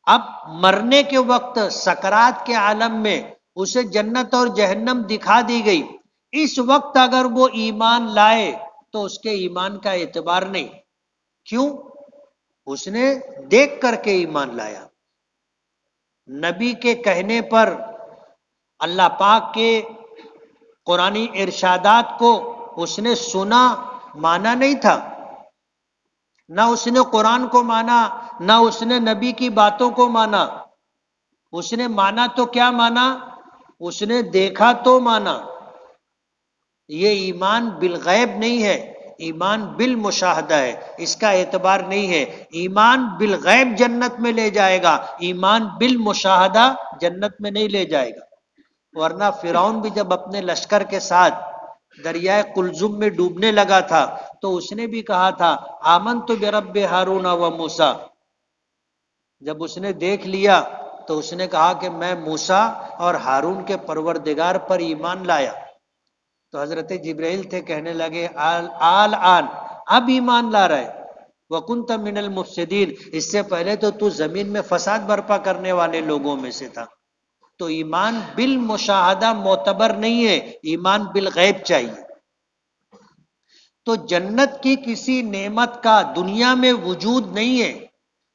اب مرنے کے وقت سکرات کے عالم میں اسے جنت اور جہنم دکھا دی گئی. اس وقت اگر وہ ایمان لائے تو اس کے ایمان کا اعتبار نہیں. کیوں؟ اس نے دیکھ کر کے ایمان لایا. نبی کے کہنے پر، اللہ پاک کے قرآنی ارشادات کو اس نے سنا، مانا نہیں تھا. نہ اس نے قرآن کو مانا، نہ اس نے نبی کی باتوں کو مانا. اس نے مانا تو کیا مانا؟ اس نے دیکھا تو مانا. یہ ایمان بالغیب نہیں ہے، ایمان بالمشاہدہ ہے. اس کا اعتبار نہیں ہے. ایمان بالغیب جنت میں لے جائے گا، ایمان بالمشاہدہ جنت میں نہیں لے جائے گا. ورنہ فرعون بھی جب اپنے لشکر کے ساتھ دریائے قلزم میں ڈوبنے لگا تھا تو اس نے بھی کہا تھا آمنت برب ہارون و موسیٰ. جب اس نے دیکھ لیا تو اس نے کہا کہ میں موسیٰ اور ہارون کے پروردگار پر ایمان لایا. تو حضرت جبرائیل تھے، کہنے لگے آن اب ایمان لا رہے، وَكُنْتَ مِنَ الْمُفْسِدِينَ، اس سے پہلے تو تو زمین میں فساد برپا کرنے والے لوگوں میں سے تھا. تو ایمان بالمشاہدہ معتبر نہیں ہے، ایمان بالغیب چاہیے. تو جنت کی کسی نعمت کا دنیا میں وجود نہیں ہے.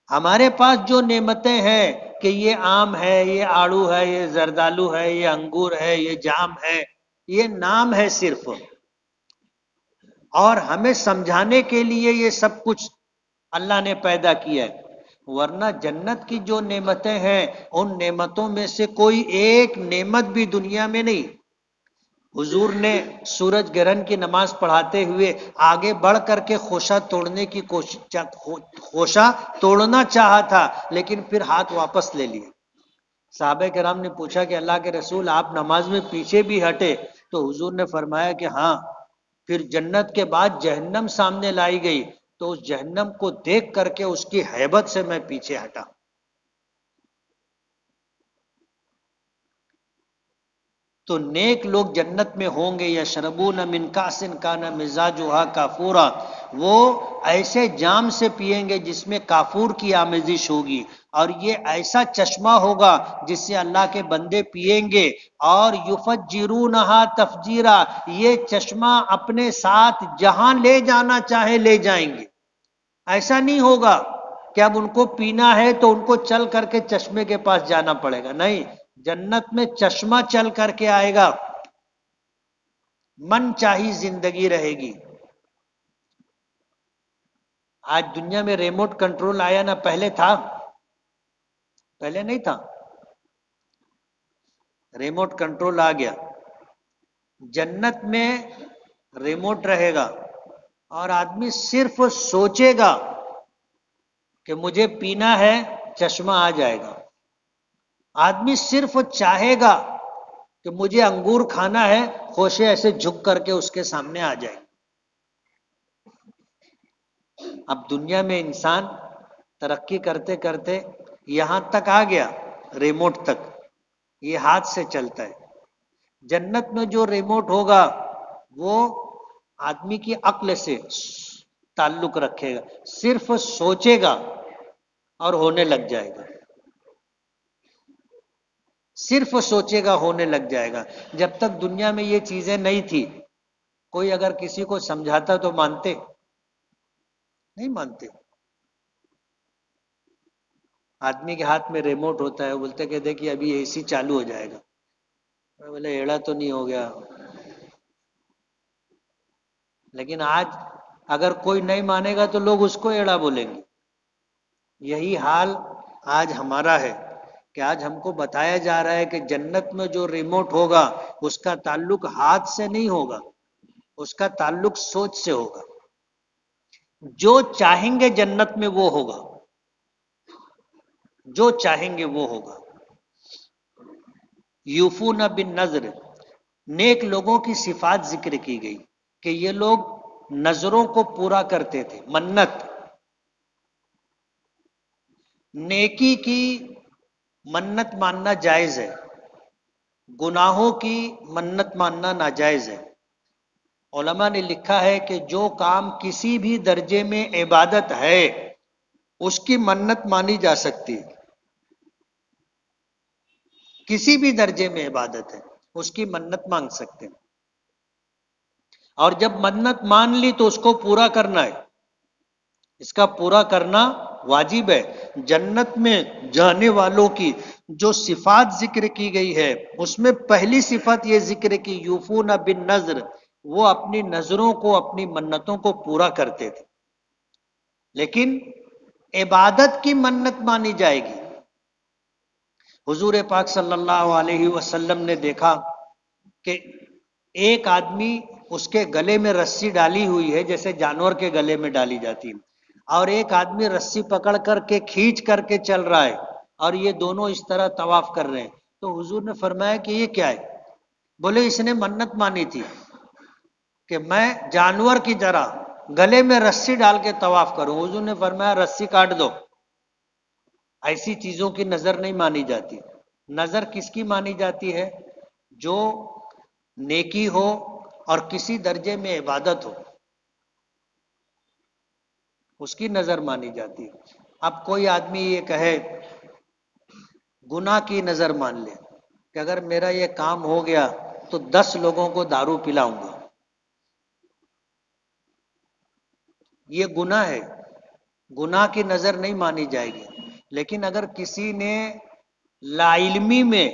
ہمارے پاس جو نعمتیں ہیں کہ یہ آم ہے، یہ آڑو ہے، یہ زردالو ہے، یہ انگور ہے، یہ جام ہے، یہ نام ہے صرف، اور ہمیں سمجھانے کے لیے یہ سب کچھ اللہ نے پیدا کیا ہے. ورنہ جنت کی جو نعمتیں ہیں ان نعمتوں میں سے کوئی ایک نعمت بھی دنیا میں نہیں. حضور نے سورج گرہن کی نماز پڑھاتے ہوئے آگے بڑھ کر کے خوشہ توڑنے کی خوشہ توڑنا چاہا تھا، لیکن پھر ہاتھ واپس لے لیے. صحابہ کرام نے پوچھا کہ اللہ کے رسول آپ نماز میں پیچھے بھی ہٹے، تو حضور نے فرمایا کہ ہاں. پھر جنت کے بعد جہنم سامنے لائی گئی تو اس جہنم کو دیکھ کر کے اس کی ہیبت سے میں پیچھے ہٹا. تو نیک لوگ جنت میں ہوں گے. یشربون من کأس کان مزاجھا کافورا، وہ ایسے جام سے پیئیں گے جس میں کافور کی آمیزش ہوگی، اور یہ ایسا چشمہ ہوگا جس سے اللہ کے بندے پیئیں گے. اور یفجرونہا تفجیرا، یہ چشمہ اپنے ساتھ جہاں لے جانا چاہے لے جائیں گے. ایسا نہیں ہوگا کہ اب ان کو پینا ہے تو ان کو چل کر کے چشمے کے پاس جانا پڑے گا، نہیں. جنت میں چشمہ چل کر کے آئے گا، من چاہی زندگی رہے گی. آج دنیا میں ریموٹ کنٹرول آیا نا، پہلے تھا؟ پہلے نہیں تھا. ریموٹ کنٹرول آ گیا. جنت میں ریموٹ رہے گا اور آدمی صرف سوچے گا کہ مجھے پینا ہے، چشمہ آ جائے گا. آدمی صرف چاہے گا کہ مجھے انگور کھانا ہے، خوشے ایسے جھک کر کے اس کے سامنے آ جائے. اب دنیا میں انسان ترقی کرتے کرتے یہاں تک آ گیا، ریموٹ تک، یہ ہاتھ سے چلتا ہے. جنت میں جو ریموٹ ہوگا وہ آدمی کی عقل سے تعلق رکھے گا، صرف سوچے گا اور ہونے لگ جائے گا. صرف سوچے گا ہونے لگ جائے گا. جب تک دنیا میں یہ چیزیں نہیں تھی، کوئی اگر کسی کو سمجھاتا تو مانتے نہیں؟ مانتے. آدمی کے ہاتھ میں ریموٹ ہوتا ہے، بولتے کہ دیکھیے ابھی اے سی چالو ہو جائے گا. بولے ایڑا تو نہیں ہو گیا. لیکن آج اگر کوئی نہیں مانے گا تو لوگ اس کو ایڑا بولیں گے. یہی حال آج ہمارا ہے کہ آج ہم کو بتایا جا رہا ہے کہ جنت میں جو ریموٹ ہوگا اس کا تعلق ہاتھ سے نہیں ہوگا، اس کا تعلق سوچ سے ہوگا. جو چاہیں گے جنت میں وہ ہوگا، جو چاہیں گے وہ ہوگا. یوفون بالنذر، نیک لوگوں کی صفات ذکر کی گئی کہ یہ لوگ نظروں کو پورا کرتے تھے. منت، نیکی کی منت ماننا جائز ہے، گناہوں کی منت ماننا ناجائز ہے. علماء نے لکھا ہے کہ جو کام کسی بھی درجے میں عبادت ہے اس کی منت مانی جا سکتی ہے. کسی بھی درجے میں عبادت ہے اس کی منت مانگ سکتے ہیں، اور جب منت مان لی تو اس کو پورا کرنا ہے، اس کا پورا کرنا واجب ہے. جنت میں جانے والوں کی جو صفات ذکر کی گئی ہے اس میں پہلی صفت یہ ذکر کی یوفون بالنذر، وہ اپنی نظروں کو، اپنی منتوں کو پورا کرتے تھے. لیکن عبادت کی منت مانی جائے گی. حضور پاک صلی اللہ علیہ وسلم نے دیکھا کہ ایک آدمی، اس کے گلے میں رسی ڈالی ہوئی ہے جیسے جانور کے گلے میں ڈالی جاتی ہے، اور ایک آدمی رسی پکڑ کر کے کھینچ کر کے چل رہا ہے، اور یہ دونوں اس طرح طواف کر رہے ہیں. تو حضور نے فرمایا کہ یہ کیا ہے؟ بولے اس نے منت مانی تھی کہ میں جانور کی طرح گلے میں رسی ڈال کے طواف کروں. حضور نے فرمایا رسی کاٹ دو. ایسی چیزوں کی نظر نہیں مانی جاتی. نظر کس کی مانی جاتی ہے؟ جو نیکی ہو اور کسی درجے میں عبادت ہو، اس کی نظر مانی جاتی ہے. اب کوئی آدمی یہ کہے، گناہ کی نظر مان لے کہ اگر میرا یہ کام ہو گیا تو 10 لوگوں کو دارو پلاؤں گا. یہ گناہ ہے، گناہ کی نظر نہیں مانی جائے گی. لیکن اگر کسی نے لا علمی میں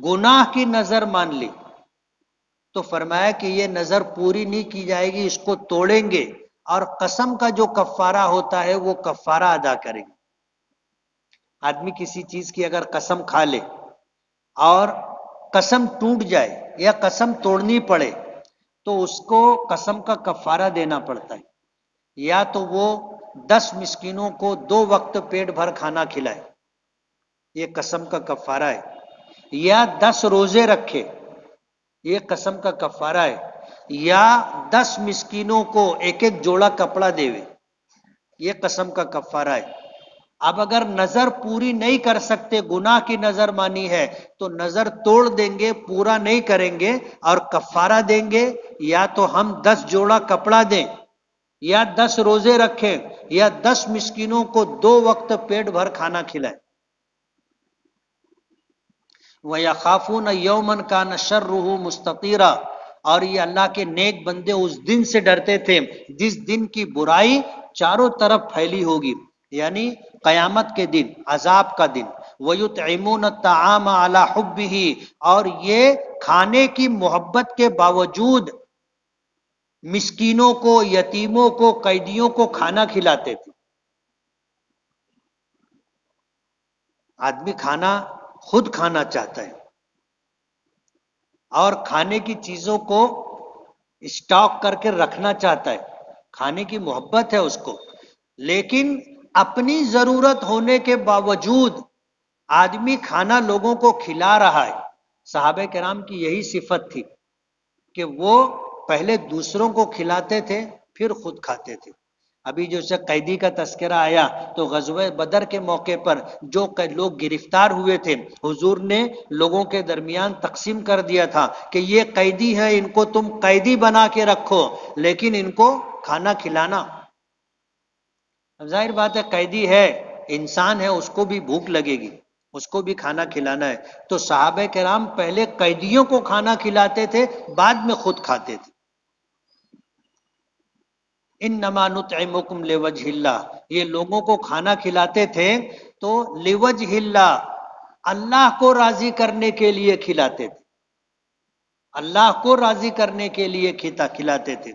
گناہ کی نظر مان لی تو فرمایا کہ یہ نظر پوری نہیں کی جائے گی، اس کو توڑیں گے اور قسم کا جو کفارہ ہوتا ہے وہ کفارہ ادا کریں گے. آدمی کسی چیز کی اگر قسم کھا لے اور قسم ٹوٹ جائے یا قسم توڑنی پڑے تو اس کو قسم کا کفارہ دینا پڑتا ہے. یا تو وہ 10 مسکینوں کو 2 وقت پیٹ بھر کھانا کھلائے، یہ قسم کا کفارہ ہے. یا 10 روزے رکھے، یہ قسم کا کفارہ ہے. یا 10 مسکینوں کو ایک ایک جوڑا کپڑا دے، یہ قسم کا کفارہ ہے. اب اگر نظر پوری نہیں کر سکتے، گناہ کی نظر مانی ہے تو نظر توڑ دیں گے، پورا نہیں کریں گے اور کفارہ دیں گے. یا تو ہم 10 جوڑا کپڑا دیں، یا 10 روزے رکھیں، یا 10 مسکینوں کو 2 وقت پیٹ بھر کھانا کھلائیں. وَيَخَافُونَ يَوْمًا كَانَ شَرُّهُ مُسْتَطِيرًا، اور یہ اللہ کے نیک بندے اس دن سے ڈرتے تھے جس دن کی برائی چاروں طرف پھیلی ہوگی، یعنی قیامت کے دن، عذاب کا دن. وَيُطْعِمُونَ الطَّعَامَ عَلَى حُبِّهِ، اور یہ کھانے کی محبت کے باوجود مسکینوں کو، یتیموں کو، قیدیوں کو کھانا کھلاتے تھے. آدمی کھانا خود کھانا چاہتا ہے اور کھانے کی چیزوں کو اسٹاک کر کے رکھنا چاہتا ہے، کھانے کی محبت ہے اس کو. لیکن اپنی ضرورت ہونے کے باوجود آدمی کھانا لوگوں کو کھلا رہا ہے. صحابہ کرام کی یہی صفت تھی کہ وہ پہلے دوسروں کو کھلاتے تھے پھر خود کھاتے تھے. ابھی جو سے قیدی کا تذکرہ آیا تو غزوہ بدر کے موقع پر جو لوگ گرفتار ہوئے تھے، حضور نے لوگوں کے درمیان تقسیم کر دیا تھا کہ یہ قیدی ہے، ان کو تم قیدی بنا کے رکھو لیکن ان کو کھانا کھلانا. اب ظاہر بات ہے قیدی ہے، انسان ہے، اس کو بھی بھوک لگے گی، اس کو بھی کھانا کھلانا ہے. تو صحابہ کرام پہلے قیدیوں کو کھانا کھلاتے تھے، بعد میں خود کھاتے تھے. انما نطعمکم لوجہ اللہ، یہ لوگوں کو کھانا کھلاتے تھے تو لوجہ اللہ، اللہ کو راضی کرنے کے لیے کھلاتے تھے، اللہ کو راضی کرنے کے لیے کھلاتے تھے.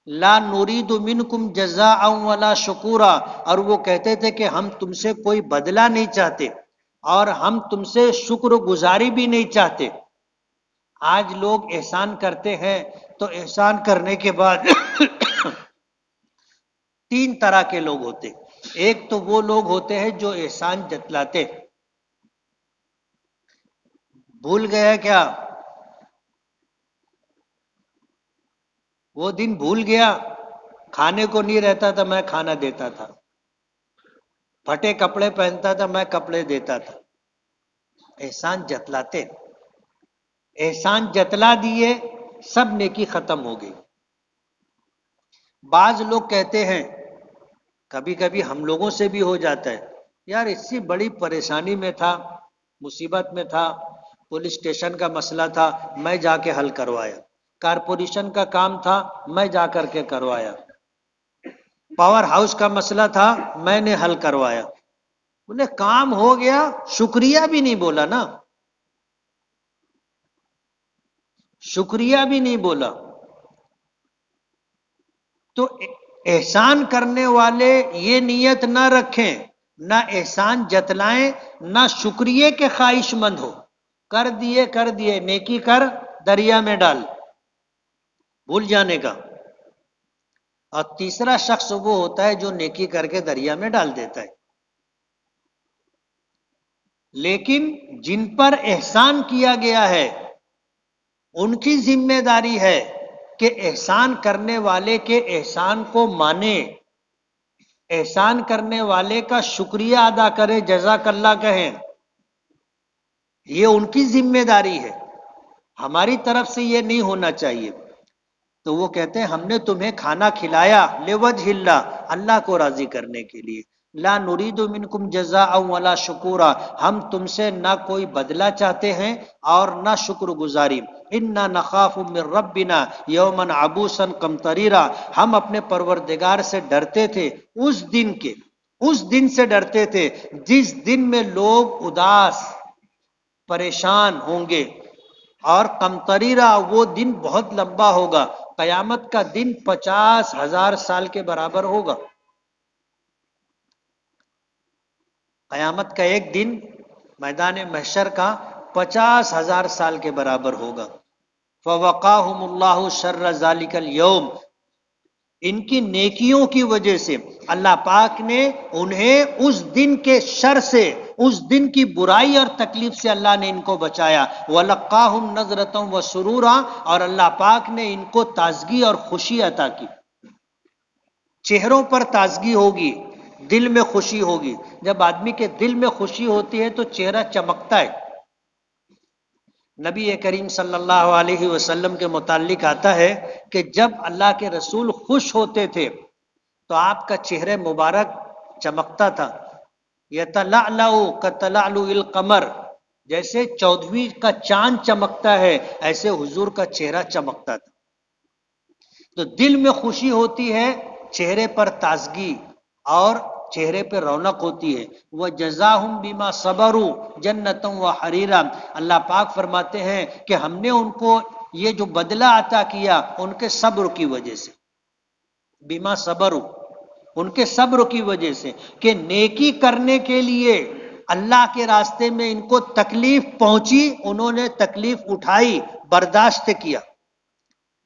لا نرید منکم جزاء ولا شکورا، اور وہ کہتے تھے کہ ہم تم سے کوئی بدلہ نہیں چاہتے اور ہم تم سے شکر گزاری بھی نہیں چاہتے. آج لوگ احسان کرتے ہیں تو احسان کرنے کے بعد 3 طرح کے لوگ ہوتے. ایک تو وہ لوگ ہوتے ہیں جو احسان جتلاتے، بھول گیا کیا، وہ دن بھول گیا، کھانے کو نہیں رہتا تھا میں کھانا دیتا تھا، پھٹے کپڑے پہنتا تھا میں کپڑے دیتا تھا. احسان جتلاتے، احسان جتلا دیے سب نیکی ختم ہو گئی. بعض لوگ کہتے ہیں، کبھی کبھی ہم لوگوں سے بھی ہو جاتا ہے، یار اس سے بڑی پریشانی میں تھا، مصیبت میں تھا، پولیس اسٹیشن کا مسئلہ تھا میں جا کے حل کروایا، کارپوریشن کا کام تھا میں جا کر کے کروایا، پاور ہاؤس کا مسئلہ تھا میں نے حل کروایا. بولے کام ہو گیا، شکریہ بھی نہیں بولا نا، شکریہ بھی نہیں بولا. تو احسان کرنے والے یہ نیت نہ رکھیں، نہ احسان جتلائیں، نہ شکریہ کے خواہش مند ہو. کر دیے نیکی کر دریا میں ڈال، بھول جانے کا. اور تیسرا شخص وہ ہوتا ہے جو نیکی کر کے دریا میں ڈال دیتا ہے. لیکن جن پر احسان کیا گیا ہے ان کی ذمہ داری ہے کہ احسان کرنے والے کے احسان کو مانے، احسان کرنے والے کا شکریہ ادا کرے، جزاک اللہ کہیں. یہ ان کی ذمہ داری ہے، ہماری طرف سے یہ نہیں ہونا چاہیے. تو وہ کہتے ہیں ہم نے تمہیں کھانا کھلایا لوجہ اللہ، اللہ کو راضی کرنے کے لیے. لا نرید منکم جزاء ولا شکورا، ہم تم سے نہ کوئی بدلہ چاہتے ہیں اور نہ شکر گزاری. انا نخاف من ربنا یوما عبوسا قمطریرا، ہم اپنے پروردگار سے ڈرتے تھے اس دن کے، اس دن سے ڈرتے تھے جس دن میں لوگ اداس پریشان ہوں گے. اور قمطریرا، وہ دن بہت لمبا ہوگا، قیامت کا دن 50,000 سال کے برابر ہوگا. قیامت کا ایک دن میدان محشر کا 50,000 سال کے برابر ہوگا. فوقاہم اللہ شر ذالک اليوم، ان کی نیکیوں کی وجہ سے اللہ پاک نے انہیں اس دن کے شر سے، اس دن کی برائی اور تکلیف سے اللہ نے ان کو بچایا. وَلَقَّاهُمْ نَظْرَةً وَسُرُورًا، اور اللہ پاک نے ان کو تازگی اور خوشی عطا کی. چہروں پر تازگی ہوگی، دل میں خوشی ہوگی. جب آدمی کے دل میں خوشی ہوتی ہے تو چہرہ چمکتا ہے. نبی کریم صلی اللہ علیہ وسلم کے متعلق آتا ہے کہ جب اللہ کے رسول خوش ہوتے تھے تو آپ کا چہرہ مبارک چمکتا تھا. یتلألؤ کتلألؤ القمر، جیسے 14ویں کا چاند چمکتا ہے ایسے حضور کا چہرہ چمکتا تھا. تو دل میں خوشی ہوتی ہے، چہرے پر تازگی اور چہرے پہ رونق ہوتی ہے. وَجَزَاهُمْ بِمَا صَبَرُوا جَنَّةً وَحَرِيرًا، اللہ پاک فرماتے ہیں کہ ہم نے ان کو یہ جو بدلہ عطا کیا ان کے صبر کی وجہ سے. بِمَا صَبَرُوا، ان کے صبر کی وجہ سے، کہ نیکی کرنے کے لیے اللہ کے راستے میں ان کو تکلیف پہنچی، انہوں نے تکلیف اٹھائی، برداشت کیا.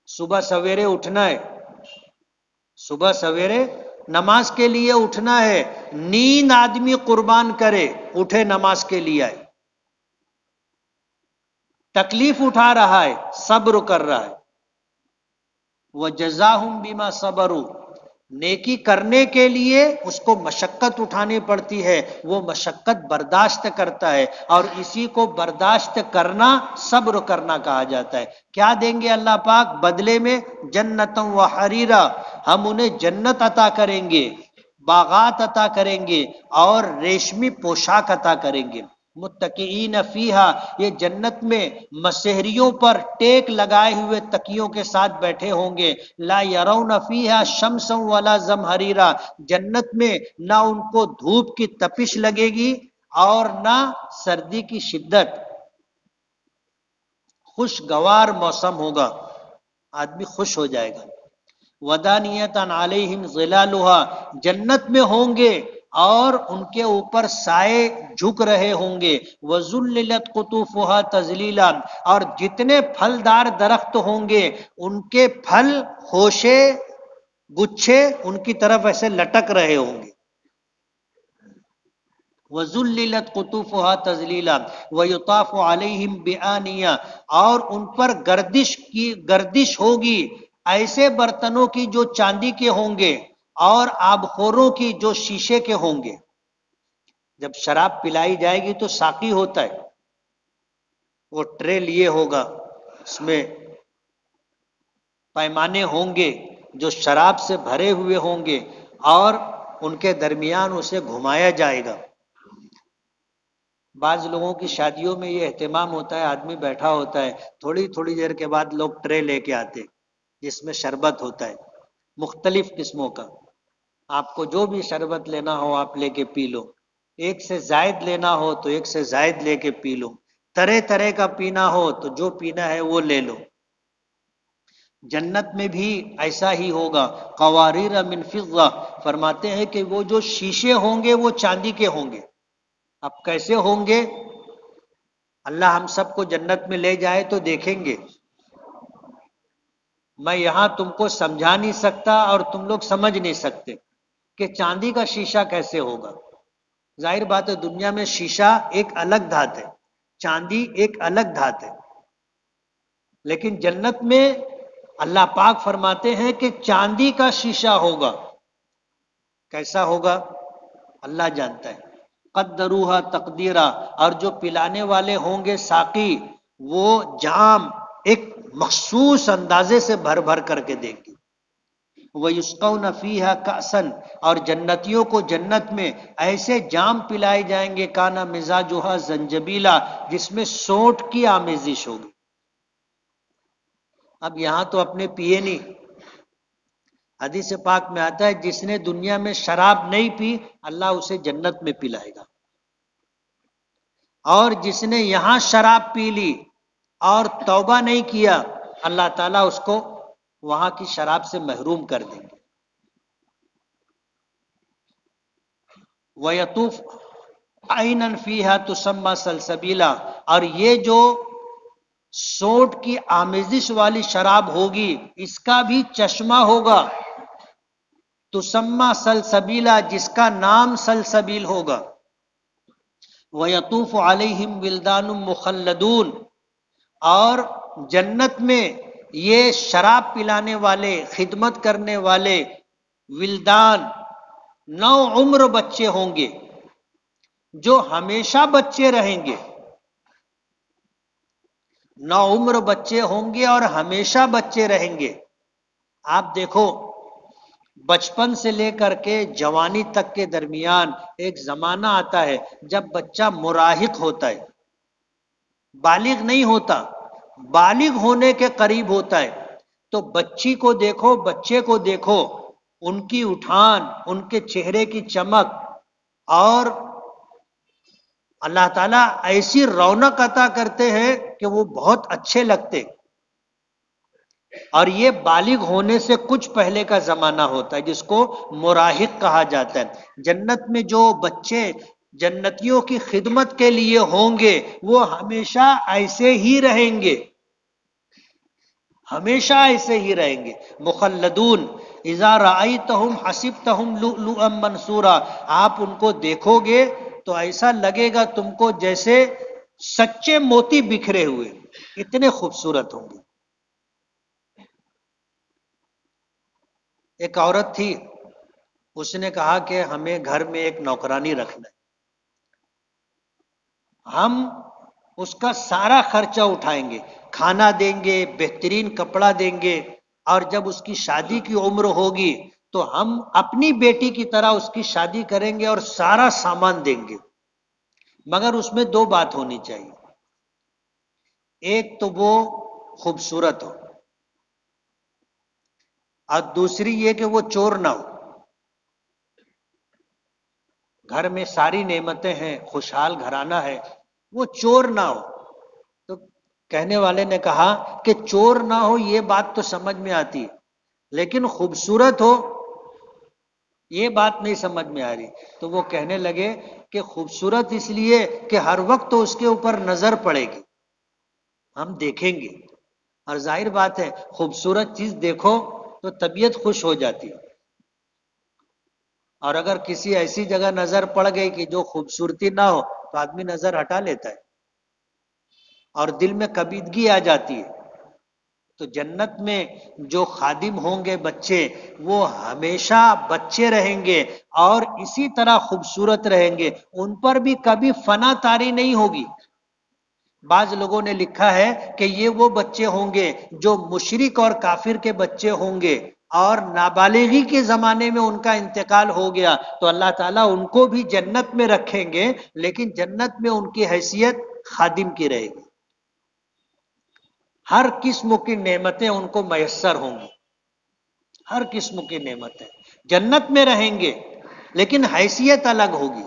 صبح سویرے اٹھنا ہے، صبح سویرے نماز کے لیے اٹھنا ہے، نیند آدمی قربان کرے، اٹھے نماز کے لیے آئے. تکلیف اٹھا رہا ہے، صبر کر رہا ہے. وَجَزَاهُمْ بِمَا صَبَرُوا، نیکی کرنے کے لیے اس کو مشقت اٹھانی پڑتی ہے، وہ مشقت برداشت کرتا ہے، اور اسی کو برداشت کرنا صبر کرنا کہا جاتا ہے. کیا دیں گے اللہ پاک بدلے میں؟ جنتم وحریرا، ہم انہیں جنت عطا کریں گے، باغات عطا کریں گے اور ریشمی پوشاک عطا کریں گے. متکئین فیہا، یہ جنت میں مسہریوں پر ٹیک لگائے ہوئے تکیوں کے ساتھ بیٹھے ہوں گے. لا یرون فیہا شمسا ولا زمہریرا، جنت میں نہ ان کو دھوپ کی تپش لگے گی اور نہ سردی کی شدت. خوشگوار موسم ہوگا، آدمی خوش ہو جائے گا. ودانیتاً علیہم ظلالها، جنت میں ہوں گے اور ان کے اوپر سائے جھک رہے ہوں گے. وذللت قطوفها تذلیلا، اور جتنے پھلدار درخت ہوں گے ان کے پھل خوشے گچھے ان کی طرف ایسے لٹک رہے ہوں گے. وَذُلِّلَتْ قُطُوفُهَا تَذْلِيلًا وَيُطَافُ عَلَيْهِمْ بِآنِيَةٍ، اور ان پر گردش ہوگی ایسے برتنوں کی جو چاندی کے ہوں گے اور آبخوروں کی جو شیشے کے ہوں گے. جب شراب پلائی جائے گی تو ساقی ہوتا ہے، وہ ٹرے لیے ہوگا، اس میں پیمانے ہوں گے جو شراب سے بھرے ہوئے ہوں گے اور ان کے درمیان اسے گھمایا جائے گا. بعض لوگوں کی شادیوں میں یہ اہتمام ہوتا ہے، آدمی بیٹھا ہوتا ہے، تھوڑی تھوڑی دیر کے بعد لوگ ٹرے لے کے آتے جس میں شربت ہوتا ہے مختلف قسموں کا. آپ کو جو بھی شربت لینا ہو آپ لے کے پی لو، ایک سے زائد لینا ہو تو ایک سے زائد لے کے پی لو، طرح طرح کا پینا ہو تو جو پینا ہے وہ لے لو. جنت میں بھی ایسا ہی ہوگا. قواریر من فضہ، فرماتے ہیں کہ وہ جو شیشے ہوں گے وہ چاندی کے ہوں گے. اب کیسے ہوں گے؟ اللہ ہم سب کو جنت میں لے جائے تو دیکھیں گے. میں یہاں تم کو سمجھا نہیں سکتا اور تم لوگ سمجھ نہیں سکتے کہ چاندی کا شیشہ کیسے ہوگا. ظاہر بات ہے دنیا میں شیشہ ایک الگ دھات ہے، چاندی ایک الگ دھات ہے، لیکن جنت میں اللہ پاک فرماتے ہیں کہ چاندی کا شیشہ ہوگا. کیسا ہوگا اللہ جانتا ہے. قدروہا تقدیرا، اور جو پلانے والے ہوں گے ساقی، وہ جام ایک مخصوص اندازے سے بھر بھر کر کے دیں گے. وَيُسْقَوْنَ فِيهَا كَأْسًا، اور جنتیوں کو جنت میں ایسے جام پلائے جائیں گے کانا مزاجها زنجبیلا، جس میں سونٹ کی آمیزش ہوگی۔ اب یہاں تو اپنے پیے نہیں، حدیث پاک میں آتا ہے جس نے دنیا میں شراب نہیں پی اللہ اسے جنت میں پلائے گا، اور جس نے یہاں شراب پی لی اور توبہ نہیں کیا اللہ تعالیٰ اس کو وہاں کی شراب سے محروم کر دیں گے۔ وَيَطُوفُ عَيْنًا فِيهَا تُسَمَّى سَلْسَبِيلًا، اور یہ جو سونٹ کی آمیزش والی شراب ہوگی اس کا بھی چشمہ ہوگا، تسمى سلسبیلا، جس کا نام سلسبیل ہوگا۔ وَيَطُوفُ عَلَيْهِمْ وِلْدَانٌ مُخَلَّدُونَ، اور جنت میں یہ شراب پلانے والے، خدمت کرنے والے ولدان، نو عمر بچے ہوں گے جو ہمیشہ بچے رہیں گے، نو عمر بچے ہوں گے اور ہمیشہ بچے رہیں گے۔ آپ دیکھو بچپن سے لے کر کے جوانی تک کے درمیان ایک زمانہ آتا ہے جب بچہ مراہق ہوتا ہے، بالغ نہیں ہوتا، بالغ ہونے کے قریب ہوتا ہے، تو بچی کو دیکھو، بچے کو دیکھو، ان کی اٹھان، ان کے چہرے کی چمک، اور اللہ تعالیٰ ایسی رونق عطا کرتے ہیں کہ وہ بہت اچھے لگتے۔ اور یہ بالغ ہونے سے کچھ پہلے کا زمانہ ہوتا ہے جس کو مراہق کہا جاتا ہے۔ جنت میں جو بچے جنتیوں کی خدمت کے لیے ہوں گے وہ ہمیشہ ایسے ہی رہیں گے، ہمیشہ ایسے ہی رہیں گے۔ مخلدون اذا رأیتہم حسبتہم لؤلؤا منثورا، آپ ان کو دیکھو گے تو ایسا لگے گا تم کو جیسے سچے موتی بکھرے ہوئے، اتنے خوبصورت ہوں گے۔ ایک عورت تھی، اس نے کہا کہ ہمیں گھر میں ایک نوکرانی رکھنا ہے، ہم اس کا سارا خرچہ اٹھائیں گے، کھانا دیں گے، بہترین کپڑا دیں گے، اور جب اس کی شادی کی عمر ہوگی تو ہم اپنی بیٹی کی طرح اس کی شادی کریں گے اور سارا سامان دیں گے، مگر اس میں دو بات ہونی چاہیے، ایک تو وہ خوبصورت ہو اور دوسری یہ کہ وہ چور نہ ہو۔ گھر میں ساری نعمتیں ہیں، خوشحال گھرانہ ہے، وہ چور نہ ہو۔ تو کہنے والے نے کہا کہ چور نہ ہو یہ بات تو سمجھ میں آتی لیکن خوبصورت ہو یہ بات نہیں سمجھ میں آ رہی۔ تو وہ کہنے لگے کہ خوبصورت اس لیے کہ ہر وقت تو اس کے اوپر نظر پڑے گی، ہم دیکھیں گے، اور ظاہر بات ہے خوبصورت چیز دیکھو تو طبیعت خوش ہو جاتی ہے، اور اگر کسی ایسی جگہ نظر پڑ گئی کہ جو خوبصورتی نہ ہو تو آدمی نظر ہٹا لیتا ہے اور دل میں کبیدگی آ جاتی ہے۔ تو جنت میں جو خادم ہوں گے بچے، وہ ہمیشہ بچے رہیں گے اور اسی طرح خوبصورت رہیں گے، ان پر بھی کبھی فنا طاری نہیں ہوگی۔ بعض لوگوں نے لکھا ہے کہ یہ وہ بچے ہوں گے جو مشرک اور کافر کے بچے ہوں گے اور نابالغی کے زمانے میں ان کا انتقال ہو گیا تو اللہ تعالیٰ ان کو بھی جنت میں رکھیں گے، لیکن جنت میں ان کی حیثیت خادم کی رہے گی، ہر قسم کی نعمتیں ان کو میسر ہوں گی، ہر قسم کی نعمتیں جنت میں رہیں گے، لیکن حیثیت الگ ہوگی۔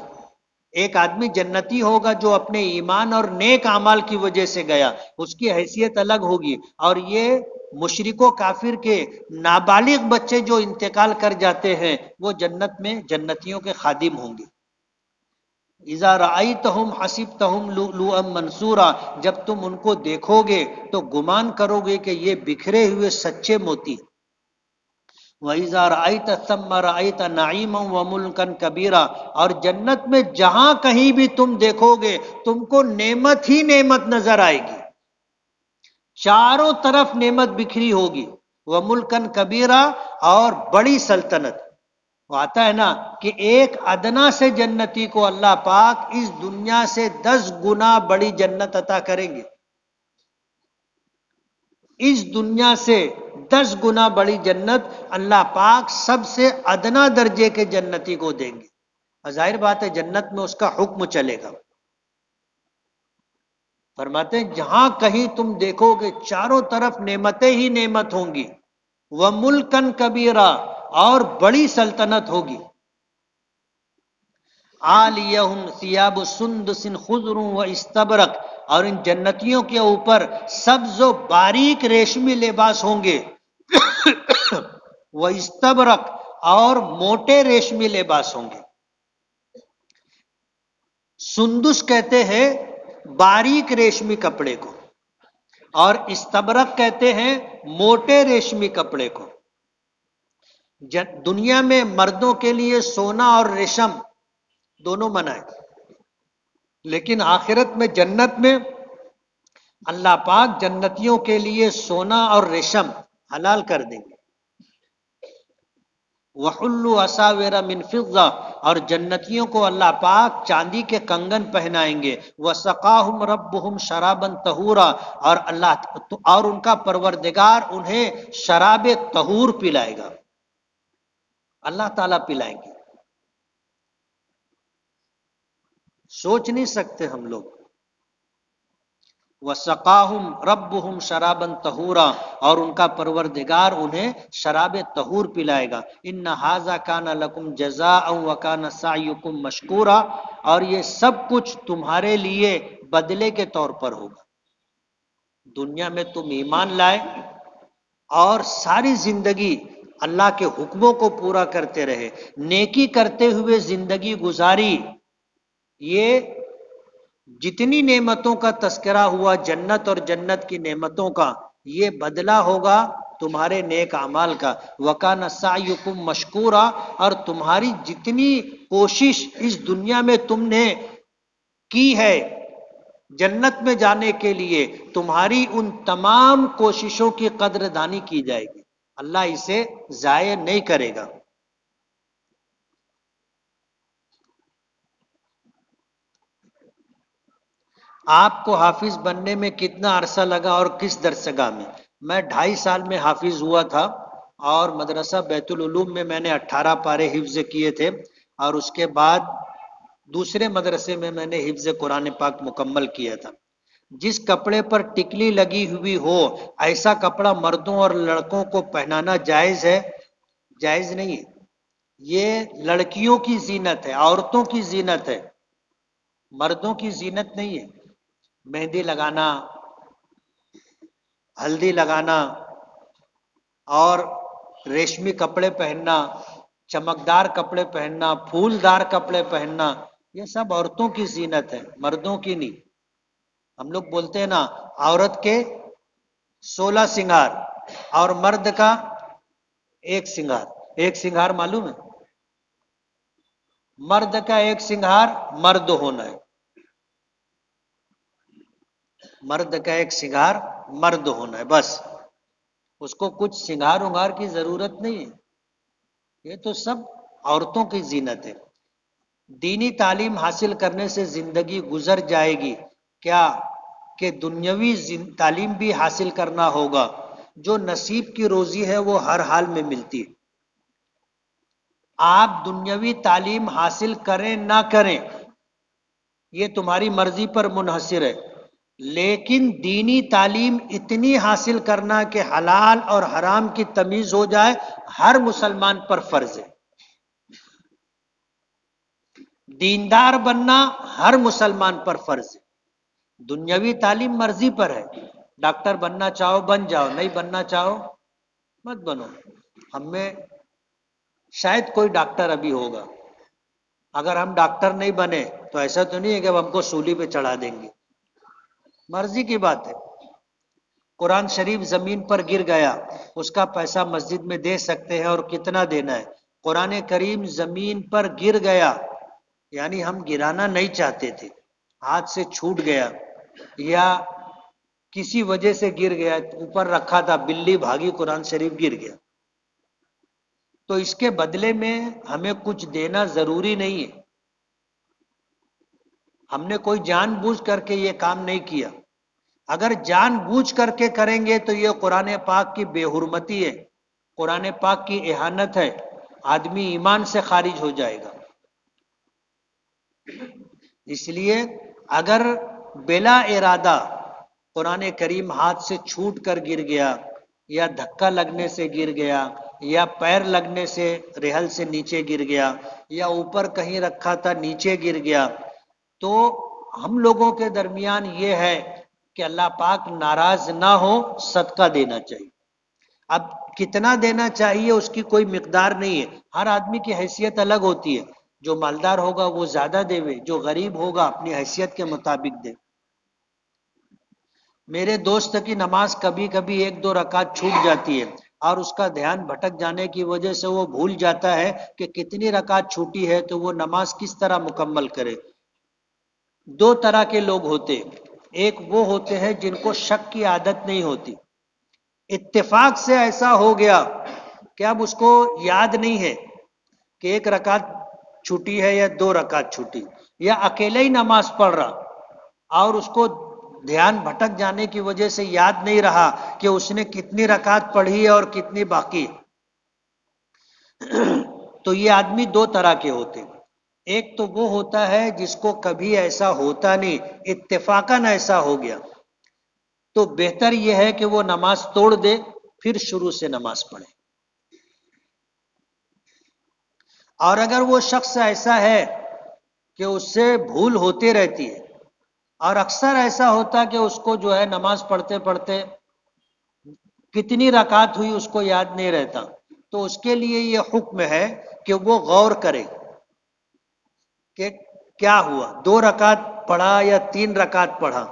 ایک آدمی جنتی ہوگا جو اپنے ایمان اور نیک اعمال کی وجہ سے گیا، اس کی حیثیت الگ ہوگی، اور یہ مشرک و کافر کے نابالغ بچے جو انتقال کر جاتے ہیں وہ جنت میں جنتیوں کے خادم ہوں گے۔ اذا رأیتہم حسبتہم لؤلؤا منثورا، جب تم ان کو دیکھو گے تو گمان کرو گے کہ یہ بکھرے ہوئے سچے موتی۔ وَإِذَا رَأَيْتَ ثَمَّ رَأَيْتَ نَعِيمًا وَمُلْكًا كَبِيرًا، اور جنت میں جہاں کہیں بھی تم دیکھو گے تم کو نعمت ہی نعمت نظر آئے گی، چاروں طرف نعمت بکھری ہوگی، وَمُلْكًا كَبِيرًا، اور بڑی سلطنت۔ وہ آتا ہے نا کہ ایک ادنا سے جنتی کو اللہ پاک اس دنیا سے 10 گنا بڑی جنت عطا کریں گے، اس دنیا سے 10 گنا بڑی جنت اللہ پاک سب سے ادنا درجے کے جنتی کو دیں گے۔ ظاہر بات ہے جنت میں اس کا حکم چلے گا۔ فرماتے ہیں جہاں کہیں تم دیکھو گے چاروں طرف نعمتیں ہی نعمت ہوں گی، وہ ملکن کبیرہ، اور بڑی سلطنت ہوگی۔ عالیہم ثیاب سندس خضر و استبرق، اور ان جنتیوں کے اوپر سبز و باریک ریشمی لباس ہوں گے، وہ استبرق، اور موٹے ریشمی لباس ہوں گے۔ سندس کہتے ہیں باریک ریشمی کپڑے کو، اور استبرق کہتے ہیں موٹے ریشمی کپڑے کو۔ دنیا میں مردوں کے لیے سونا اور ریشم دونوں منع ہے، لیکن آخرت میں جنت میں اللہ پاک جنتیوں کے لیے سونا اور ریشم حلال کر دیں گے۔ وَحُلُّوا أَسَاوِرَ مِن فِضَّةٍ، اور جنتیوں کو اللہ پاک چاندی کے کنگن پہنائیں گے۔ وَسَقَاهُمْ رَبُّهُمْ شَرَابًا طَهُورًا، اور ان کا پروردگار انہیں شراب طہور پلائے گا، اللہ تعالیٰ پلائیں گے۔ سوچ نہیں سکتے ہم لوگ۔ وَسَقَاهُمْ رَبُّهُمْ شَرَابًا طَهُورًا، اور ان کا پروردگار انہیں شراب طہور پلائے گا۔ إِنَّ هَذَا كَانَ لَكُمْ جَزَاءً وَكَانَ سَعْيُكُمْ مَشْكُورًا، اور یہ سب کچھ تمہارے لیے بدلے کے طور پر ہوگا۔ دنیا میں تم ایمان لائے اور ساری زندگی اللہ کے حکموں کو پورا کرتے رہے، نیکی کرتے ہوئے زندگی گزاری، یہ جتنی نعمتوں کا تذکرہ ہوا جنت اور جنت کی نعمتوں کا، یہ بدلہ ہوگا تمہارے نیک اعمال کا۔ وَكَانَ سَعْيُكُمْ مَشْكُورًا، اور تمہاری جتنی کوشش اس دنیا میں تم نے کی ہے جنت میں جانے کے لیے، تمہاری ان تمام کوششوں کی قدردانی کی جائے گی، اللہ اسے ضائع نہیں کرے گا۔ آپ کو حافظ بننے میں کتنا عرصہ لگا اور کس درسگاہ میں؟ میں 2.5 سال میں حافظ ہوا تھا، اور مدرسہ بیت العلوم میں نے 18 پارے حفظ کیے تھے، اور اس کے بعد دوسرے مدرسے میں نے حفظ قرآن پاک مکمل کیا تھا۔ جس کپڑے پر ٹکلی لگی ہوئی ہو ایسا کپڑا مردوں اور لڑکوں کو پہنانا جائز ہے؟ جائز نہیں ہے، یہ لڑکیوں کی زینت ہے، عورتوں کی زینت ہے، مردوں کی زینت نہیں ہے۔ مہندی لگانا، ہلدی لگانا، اور ریشمی کپڑے پہننا، چمکدار کپڑے پہننا، پھولدار کپڑے پہننا، یہ سب عورتوں کی زینت ہے، مردوں کی نہیں۔ ہم لوگ بولتے ہیں نا عورت کے 16 سنگار اور مرد کا ایک سنگار۔ ایک سنگار معلوم ہے؟ مرد کا ایک سنگار مرد ہونا ہے، مرد کا ایک سنگار مرد ہونا ہے، بس اس کو کچھ سنگار ونگار کی ضرورت نہیں ہے، یہ تو سب عورتوں کی زینت ہے۔ دینی تعلیم حاصل کرنے سے زندگی گزر جائے گی کیا کہ دنیاوی تعلیم بھی حاصل کرنا ہوگا؟ جو نصیب کی روزی ہے وہ ہر حال میں ملتی ہے۔ آپ دنیاوی تعلیم حاصل کریں نہ کریں یہ تمہاری مرضی پر منحصر ہے، لیکن دینی تعلیم اتنی حاصل کرنا کہ حلال اور حرام کی تمیز ہو جائے ہر مسلمان پر فرض ہے۔ دیندار بننا ہر مسلمان پر فرض ہے۔ دنیاوی تعلیم مرضی پر ہے، ڈاکٹر بننا چاہو بن جاؤ، نہیں بننا چاہو مت بنو۔ ہم میں شاید کوئی ڈاکٹر ابھی ہوگا، اگر ہم ڈاکٹر نہیں بنے تو ایسا تو نہیں ہے کہ ہم کو سولی پہ چڑھا دیں گے، مرضی کی بات ہے۔ قرآن شریف زمین پر گر گیا، اس کا پیسہ مسجد میں دے سکتے ہیں، اور کتنا دینا ہے؟ قرآن کریم زمین پر گر گیا، یعنی ہم گرانا نہیں چاہتے تھے، ہاتھ سے چھوٹ گیا یا کسی وجہ سے گر گیا، اوپر رکھا تھا بلی بھاگی قرآن شریف گر گیا، تو اس کے بدلے میں ہمیں کچھ دینا ضروری نہیں ہے۔ ہم نے کوئی جان بوجھ کر کے یہ کام نہیں کیا۔ اگر جان بوجھ کر کے کریں گے تو یہ قرآن پاک کی بے حرمتی ہے، قرآن پاک کی اہانت ہے، آدمی ایمان سے خارج ہو جائے گا۔ اس لیے اگر بلا ارادہ قرآن کریم ہاتھ سے چھوٹ کر گر گیا، یا دھکا لگنے سے گر گیا، یا پیر لگنے سے رحل سے نیچے گر گیا، یا اوپر کہیں رکھا تھا نیچے گر گیا، تو ہم لوگوں کے درمیان یہ ہے کہ اللہ پاک ناراض نہ ہو، صدقہ دینا چاہیے۔ اب کتنا دینا چاہیے اس کی کوئی مقدار نہیں ہے، ہر آدمی کی حیثیت الگ ہوتی ہے، جو مالدار ہوگا وہ زیادہ دے، جو غریب ہوگا اپنی حیثیت کے مطابق دے۔ میرے دوست کی نماز کبھی کبھی 1-2 رکعت چھوٹ جاتی ہے، اور اس کا دھیان بھٹک جانے کی وجہ سے وہ بھول جاتا ہے کہ کتنی رکعت چھوٹی ہے تو وہ نماز کس طرح مکمل کرے۔ 2 طرح کے لوگ ہوتے، ایک وہ ہوتے ہیں جن کو شک کی عادت نہیں ہوتی، اتفاق سے ایسا ہو گیا کہ اب اس کو یاد نہیں ہے کہ 1 رکعت چھوٹی ہے یا 2 رکعت چھوٹی، یا اکیلے ہی نماز پڑھ رہا اور اس کو دھیان بھٹک جانے کی وجہ سے یاد نہیں رہا کہ اس نے کتنی رکعت پڑھی ہے اور کتنی باقی ہے۔ تو یہ آدمی 2 طرح کے ہوتے، ایک تو وہ ہوتا ہے جس کو کبھی ایسا ہوتا نہیں، اتفاقاً ایسا ہو گیا، تو بہتر یہ ہے کہ وہ نماز توڑ دے، پھر شروع سے نماز پڑھے۔ اور اگر وہ شخص ایسا ہے کہ اس سے بھول ہوتے رہتی ہے، اور اکثر ایسا ہوتا کہ اس کو جو ہے نماز پڑھتے پڑھتے کتنی رکعت ہوئی اس کو یاد نہیں رہتا، تو اس کے لیے یہ حکم ہے کہ وہ غور کرے کہ کیا ہوا، 2 رکعت پڑھا یا 3 رکعت پڑھا۔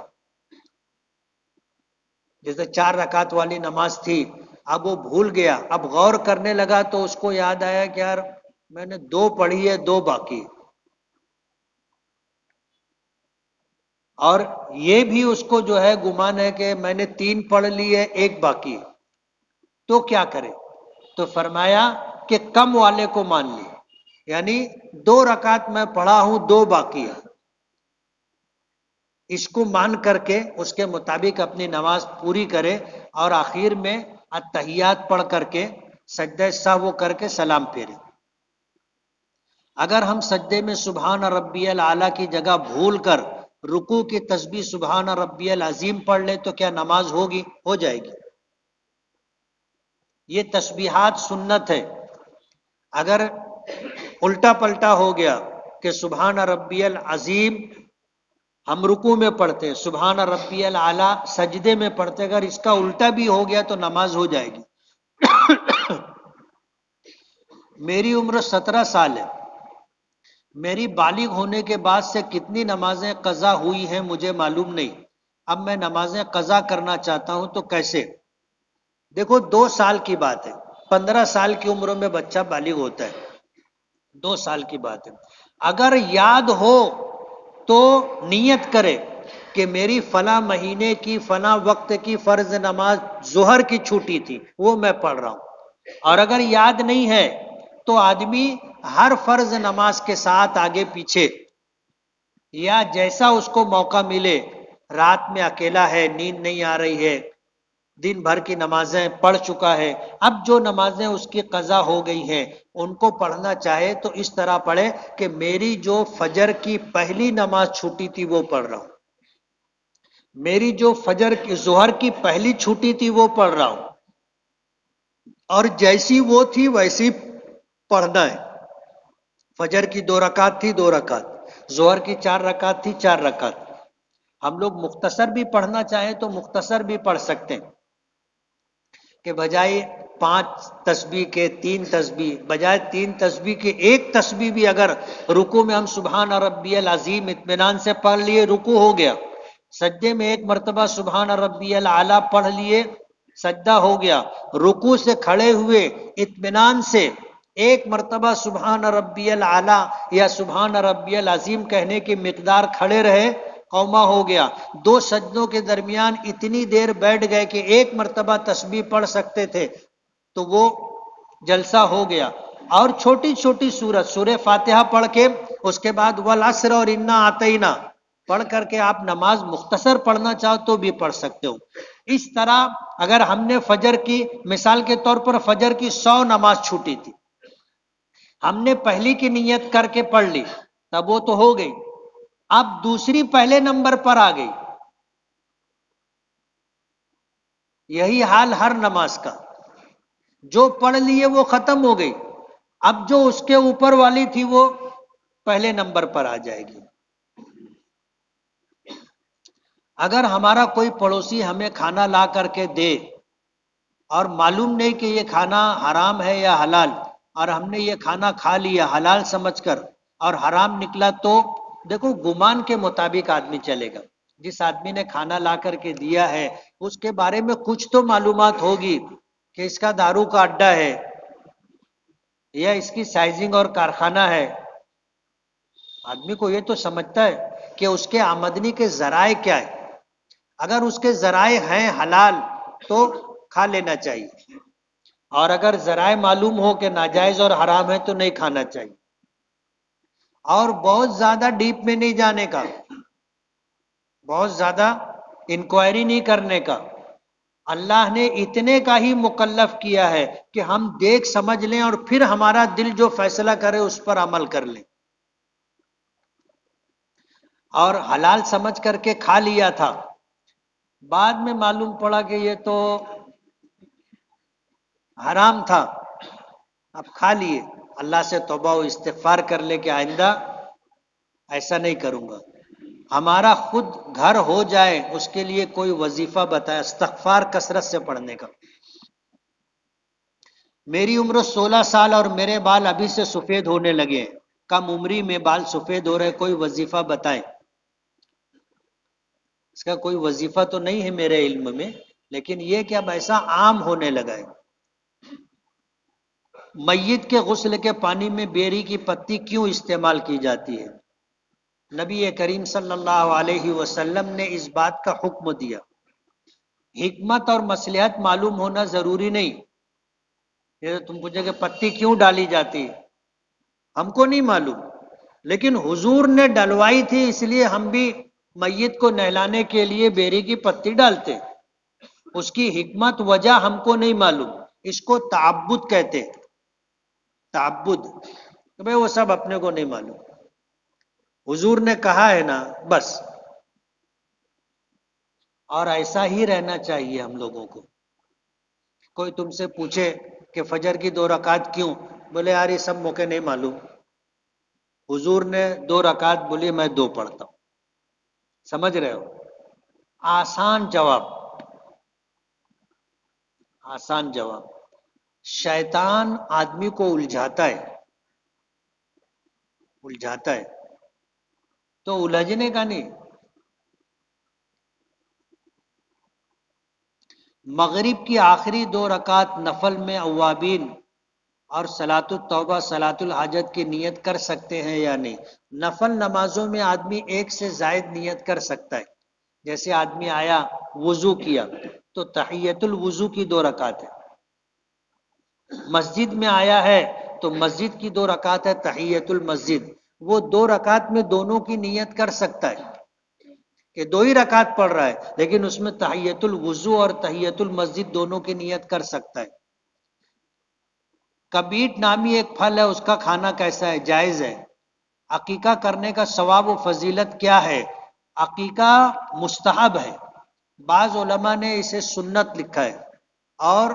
جیسے 4 رکعت والی نماز تھی، اب وہ بھول گیا، اب غور کرنے لگا تو اس کو یاد آیا کہ یار میں نے 2 پڑھی ہے، 2 باقی ہے۔ اور یہ بھی اس کو جو ہے گمان ہے کہ میں نے 3 پڑھ لی ہے، 1 باقی ہے، تو کیا کرے؟ تو فرمایا کہ کم والے کو مان لی، یعنی 2 رکعت میں پڑھا ہوں، 2 باقی ہے، اس کو مان کر کے اس کے مطابق اپنی نماز پوری کرے، اور آخر میں التحیات پڑھ کر کے سجدہ سہو کر کے سلام پھیرے۔ اگر ہم سجدے میں سبحان ربی الاعلیٰ کی جگہ بھول کر رکوع کی تسبیح سبحان ربی العظیم پڑھ لے تو کیا نماز ہوگی؟ ہو جائے گی۔ یہ تسبیحات سنت ہے، اگر الٹا پلٹا ہو گیا کہ سبحان ربی العظیم ہم رکوع میں پڑھتے ہیں، سبحان ربی الاعلیٰ سجدے میں پڑھتے، اگر اس کا الٹا بھی ہو گیا تو نماز ہو جائے گی۔ میری عمر 17 سال ہے، میری بالغ ہونے کے بعد سے کتنی نمازیں قضا ہوئی ہیں مجھے معلوم نہیں، اب میں نمازیں قضا کرنا چاہتا ہوں تو کیسے؟ دیکھو 2 سال کی بات ہے، 15 سال کی عمر میں بچہ بالغ ہوتا ہے، 2 سال کی بات ہے، اگر یاد ہو تو نیت کرے کہ میری فلاں مہینے کی فلاں وقت کی فرض نماز ظہر کی چھوٹی تھی، وہ میں پڑھ رہا ہوں۔ اور اگر یاد نہیں ہے تو آدمی ہر فرض نماز کے ساتھ آگے پیچھے، یا جیسا اس کو موقع ملے، رات میں اکیلا ہے، نیند نہیں آ رہی ہے، دن بھر کی نمازیں پڑھ چکا ہے، اب جو نمازیں اس کی قضا ہو گئی ہیں ان کو پڑھنا چاہے تو اس طرح پڑھے کہ میری جو فجر کی پہلی نماز چھوٹی تھی وہ پڑھ رہا ہوں، میری جو فجر کی ظہر کی پہلی چھوٹی تھی وہ پڑھ رہا ہوں، اور جیسی وہ تھی ویسی پڑھنا ہے۔ فجر کی 2 رکعت تھی، 2 رکعت، ظہر کی 4 رکعت تھی، 4 رکعت۔ ہم لوگ مختصر بھی پڑھنا چاہیں تو مختصر بھی پڑھ سکتے ہیں، کہ بجائے 5 تسبیح کے 3 تسبیح، بجائے 3 تسبیح کے 1 تسبیح بھی اگر رکوع میں ہم سبحان ربی العظیم اطمینان سے پڑھ لیے، رکوع ہو گیا، سجدے میں 1 مرتبہ سبحان ربی الاعلیٰ پڑھ لیے، سجدہ ہو گیا، رکوع سے کھڑے ہوئے اطمینان سے 1 مرتبہ سبحان ربی الاعلیٰ یا سبحان ربی العظیم کہنے کی مقدار کھڑے رہے، قومہ ہو گیا، 2 سجدوں کے درمیان اتنی دیر بیٹھ گئے کہ 1 مرتبہ تسبیح پڑھ سکتے تھے، تو وہ جلسہ ہو گیا۔ اور چھوٹی چھوٹی سورت، سورہ فاتحہ پڑھ کے اس کے بعد والعصر اور انا اعطینا پڑھ کر کے آپ نماز مختصر پڑھنا چاہو تو بھی پڑھ سکتے ہو. اس طرح اگر ہم نے فجر کی مثال کے طور پر فجر کی 100 نماز چھوٹی تھی، ہم نے پہلی کی نیت کر کے پڑھ لی تب وہ تو ہو گئی، اب دوسری پہلے نمبر پر آ گئی. یہی حال ہر نماز کا، جو پڑھ لیے وہ ختم ہو گئی، اب جو اس کے اوپر والی تھی وہ پہلے نمبر پر آ جائے گی. اگر ہمارا کوئی پڑوسی ہمیں کھانا لا کر کے دے اور معلوم نہیں کہ یہ کھانا حرام ہے یا حلال، اور ہم نے یہ کھانا کھا لیا حلال سمجھ کر اور حرام نکلا، تو دیکھو گمان کے مطابق آدمی چلے گا. جس آدمی نے کھانا لا کر کے دیا ہے اس کے بارے میں کچھ تو معلومات ہوگی کہ اس کا دارو کا اڈا ہے یا اس کی سائزنگ اور کارخانہ ہے. آدمی کو یہ تو سمجھتا ہے کہ اس کے آمدنی کے ذرائع کیا ہے. اگر اس کے ذرائع ہیں حلال تو کھا لینا چاہیے، اور اگر ذرائع معلوم ہو کہ ناجائز اور حرام ہے تو نہیں کھانا چاہیے. اور بہت زیادہ ڈیپ میں نہیں جانے کا، بہت زیادہ انکوائری نہیں کرنے کا. اللہ نے اتنے کا ہی مکلف کیا ہے کہ ہم دیکھ سمجھ لیں اور پھر ہمارا دل جو فیصلہ کرے اس پر عمل کر لیں. اور حلال سمجھ کر کے کھا لیا تھا، بعد میں معلوم پڑا کہ یہ تو حرام تھا، اب کھا لیے، اللہ سے توبہ و استغفار کر لے کہ آئندہ ایسا نہیں کروں گا. ہمارا خود گھر ہو جائے اس کے لیے کوئی وظیفہ بتائے استغفار کثرت سے پڑھنے کا. میری عمر 16 سال اور میرے بال ابھی سے سفید ہونے لگے ہیں، کم عمری میں بال سفید ہو رہے، کوئی وظیفہ بتائیں. اس کا کوئی وظیفہ تو نہیں ہے میرے علم میں، لیکن یہ کہ اب ایسا عام ہونے لگا ہے. میت کے غسل کے پانی میں بیری کی پتی کیوں استعمال کی جاتی ہے؟ نبی کریم صلی اللہ علیہ وسلم نے اس بات کا حکم دیا. حکمت اور مصلحت معلوم ہونا ضروری نہیں. یہ تم پوچھے کہ پتی کیوں ڈالی جاتی ہے، ہم کو نہیں معلوم، لیکن حضور نے ڈلوائی تھی اس لیے ہم بھی میت کو نہلانے کے لیے بیری کی پتی ڈالتے. اس کی حکمت وجہ ہم کو نہیں معلوم، اس کو تعبد کہتے ہیں. تعبد کہ بھئی وہ سب اپنے کو نہیں معلوم، حضور نے کہا ہے نا بس. اور ایسا ہی رہنا چاہیے ہم لوگوں کو. کوئی تم سے پوچھے کہ فجر کی 2 رکعت کیوں، بولے یار یہ سب موقع نہیں معلوم، حضور نے 2 رکعت بولی میں 2 پڑھتا ہوں. سمجھ رہے ہو؟ آسان جواب، آسان جواب. شیطان آدمی کو الجھاتا ہے، الجھاتا ہے تو الجھنے کا نہیں. مغرب کی آخری 2 رکعت نفل میں اوابین اور صلاۃ التوبہ صلاۃ الحاجت کی نیت کر سکتے ہیں یا نہیں؟ نفل نمازوں میں آدمی ایک سے زائد نیت کر سکتا ہے. جیسے آدمی آیا وضو کیا تو تحیت الوضو کی 2 رکعت ہے. مسجد میں آیا ہے تو مسجد کی 2 رکعت ہے تحیت المسجد، وہ 2 رکعت میں دونوں کی نیت کر سکتا ہے کہ 2 ہی رکعت پڑھ رہا ہے، لیکن اس میں تحیت الوضو اور تحیت المسجد دونوں کی نیت کر سکتا ہے. کبیٹ نامی ایک پھل ہے، اس کا کھانا کیسا ہے؟ جائز ہے. عقیقہ کرنے کا ثواب و فضیلت کیا ہے؟ عقیقہ مستحب ہے، بعض علماء نے اسے سنت لکھا ہے، اور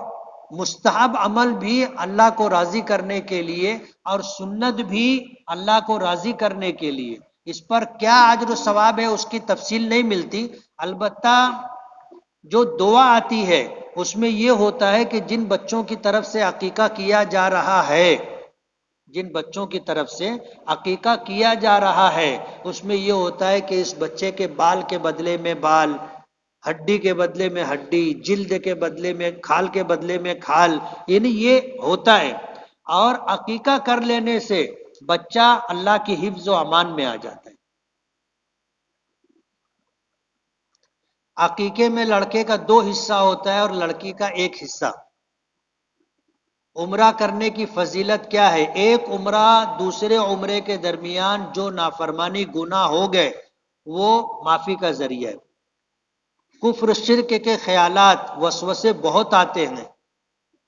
مستحب عمل بھی اللہ کو راضی کرنے کے لیے اور سنت بھی اللہ کو راضی کرنے کے لیے. اس پر کیا اجر و ثواب ہے اس کی تفصیل نہیں ملتی، البتہ جو دعا آتی ہے اس میں یہ ہوتا ہے کہ جن بچوں کی طرف سے عقیقہ کیا جا رہا ہے، جن بچوں کی طرف سے عقیقہ کیا جا رہا ہے، اس میں یہ ہوتا ہے کہ اس بچے کے بال کے بدلے میں بال، ہڈی کے بدلے میں ہڈی، جلد کے بدلے میں کھال کے بدلے میں کھال، یعنی یہ ہوتا ہے. اور عقیقہ کر لینے سے بچہ اللہ کی حفظ و امان میں آ جاتا ہے. عقیقے میں لڑکے کا 2 حصہ ہوتا ہے اور لڑکی کا 1 حصہ. عمرہ کرنے کی فضیلت کیا ہے؟ ایک عمرہ دوسرے عمرے کے درمیان جو نافرمانی گناہ ہو گئے وہ معافی کا ذریعہ ہے۔ کفر شرک کے خیالات وسوسے بہت آتے ہیں۔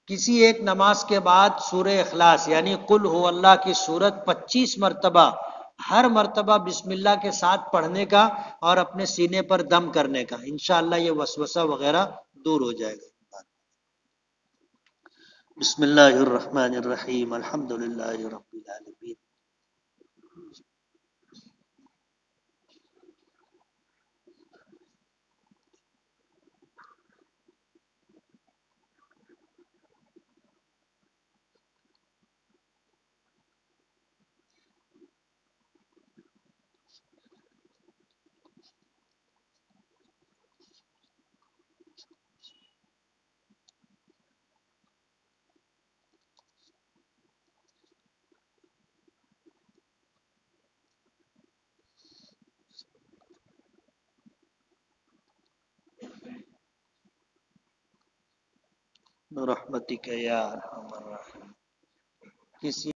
کسی ایک نماز کے بعد سورہ اخلاص یعنی قل ہو اللہ کی سورت 25 مرتبہ، ہر مرتبہ بسم اللہ کے ساتھ پڑھنے کا اور اپنے سینے پر دم کرنے کا، انشاءاللہ یہ وسوسہ وغیرہ دور ہو جائے گا۔ بسم اللہ الرحمن الرحیم، الحمد للہ رب العالمین۔ رحمتک یا ارحم الراحمین۔ کسی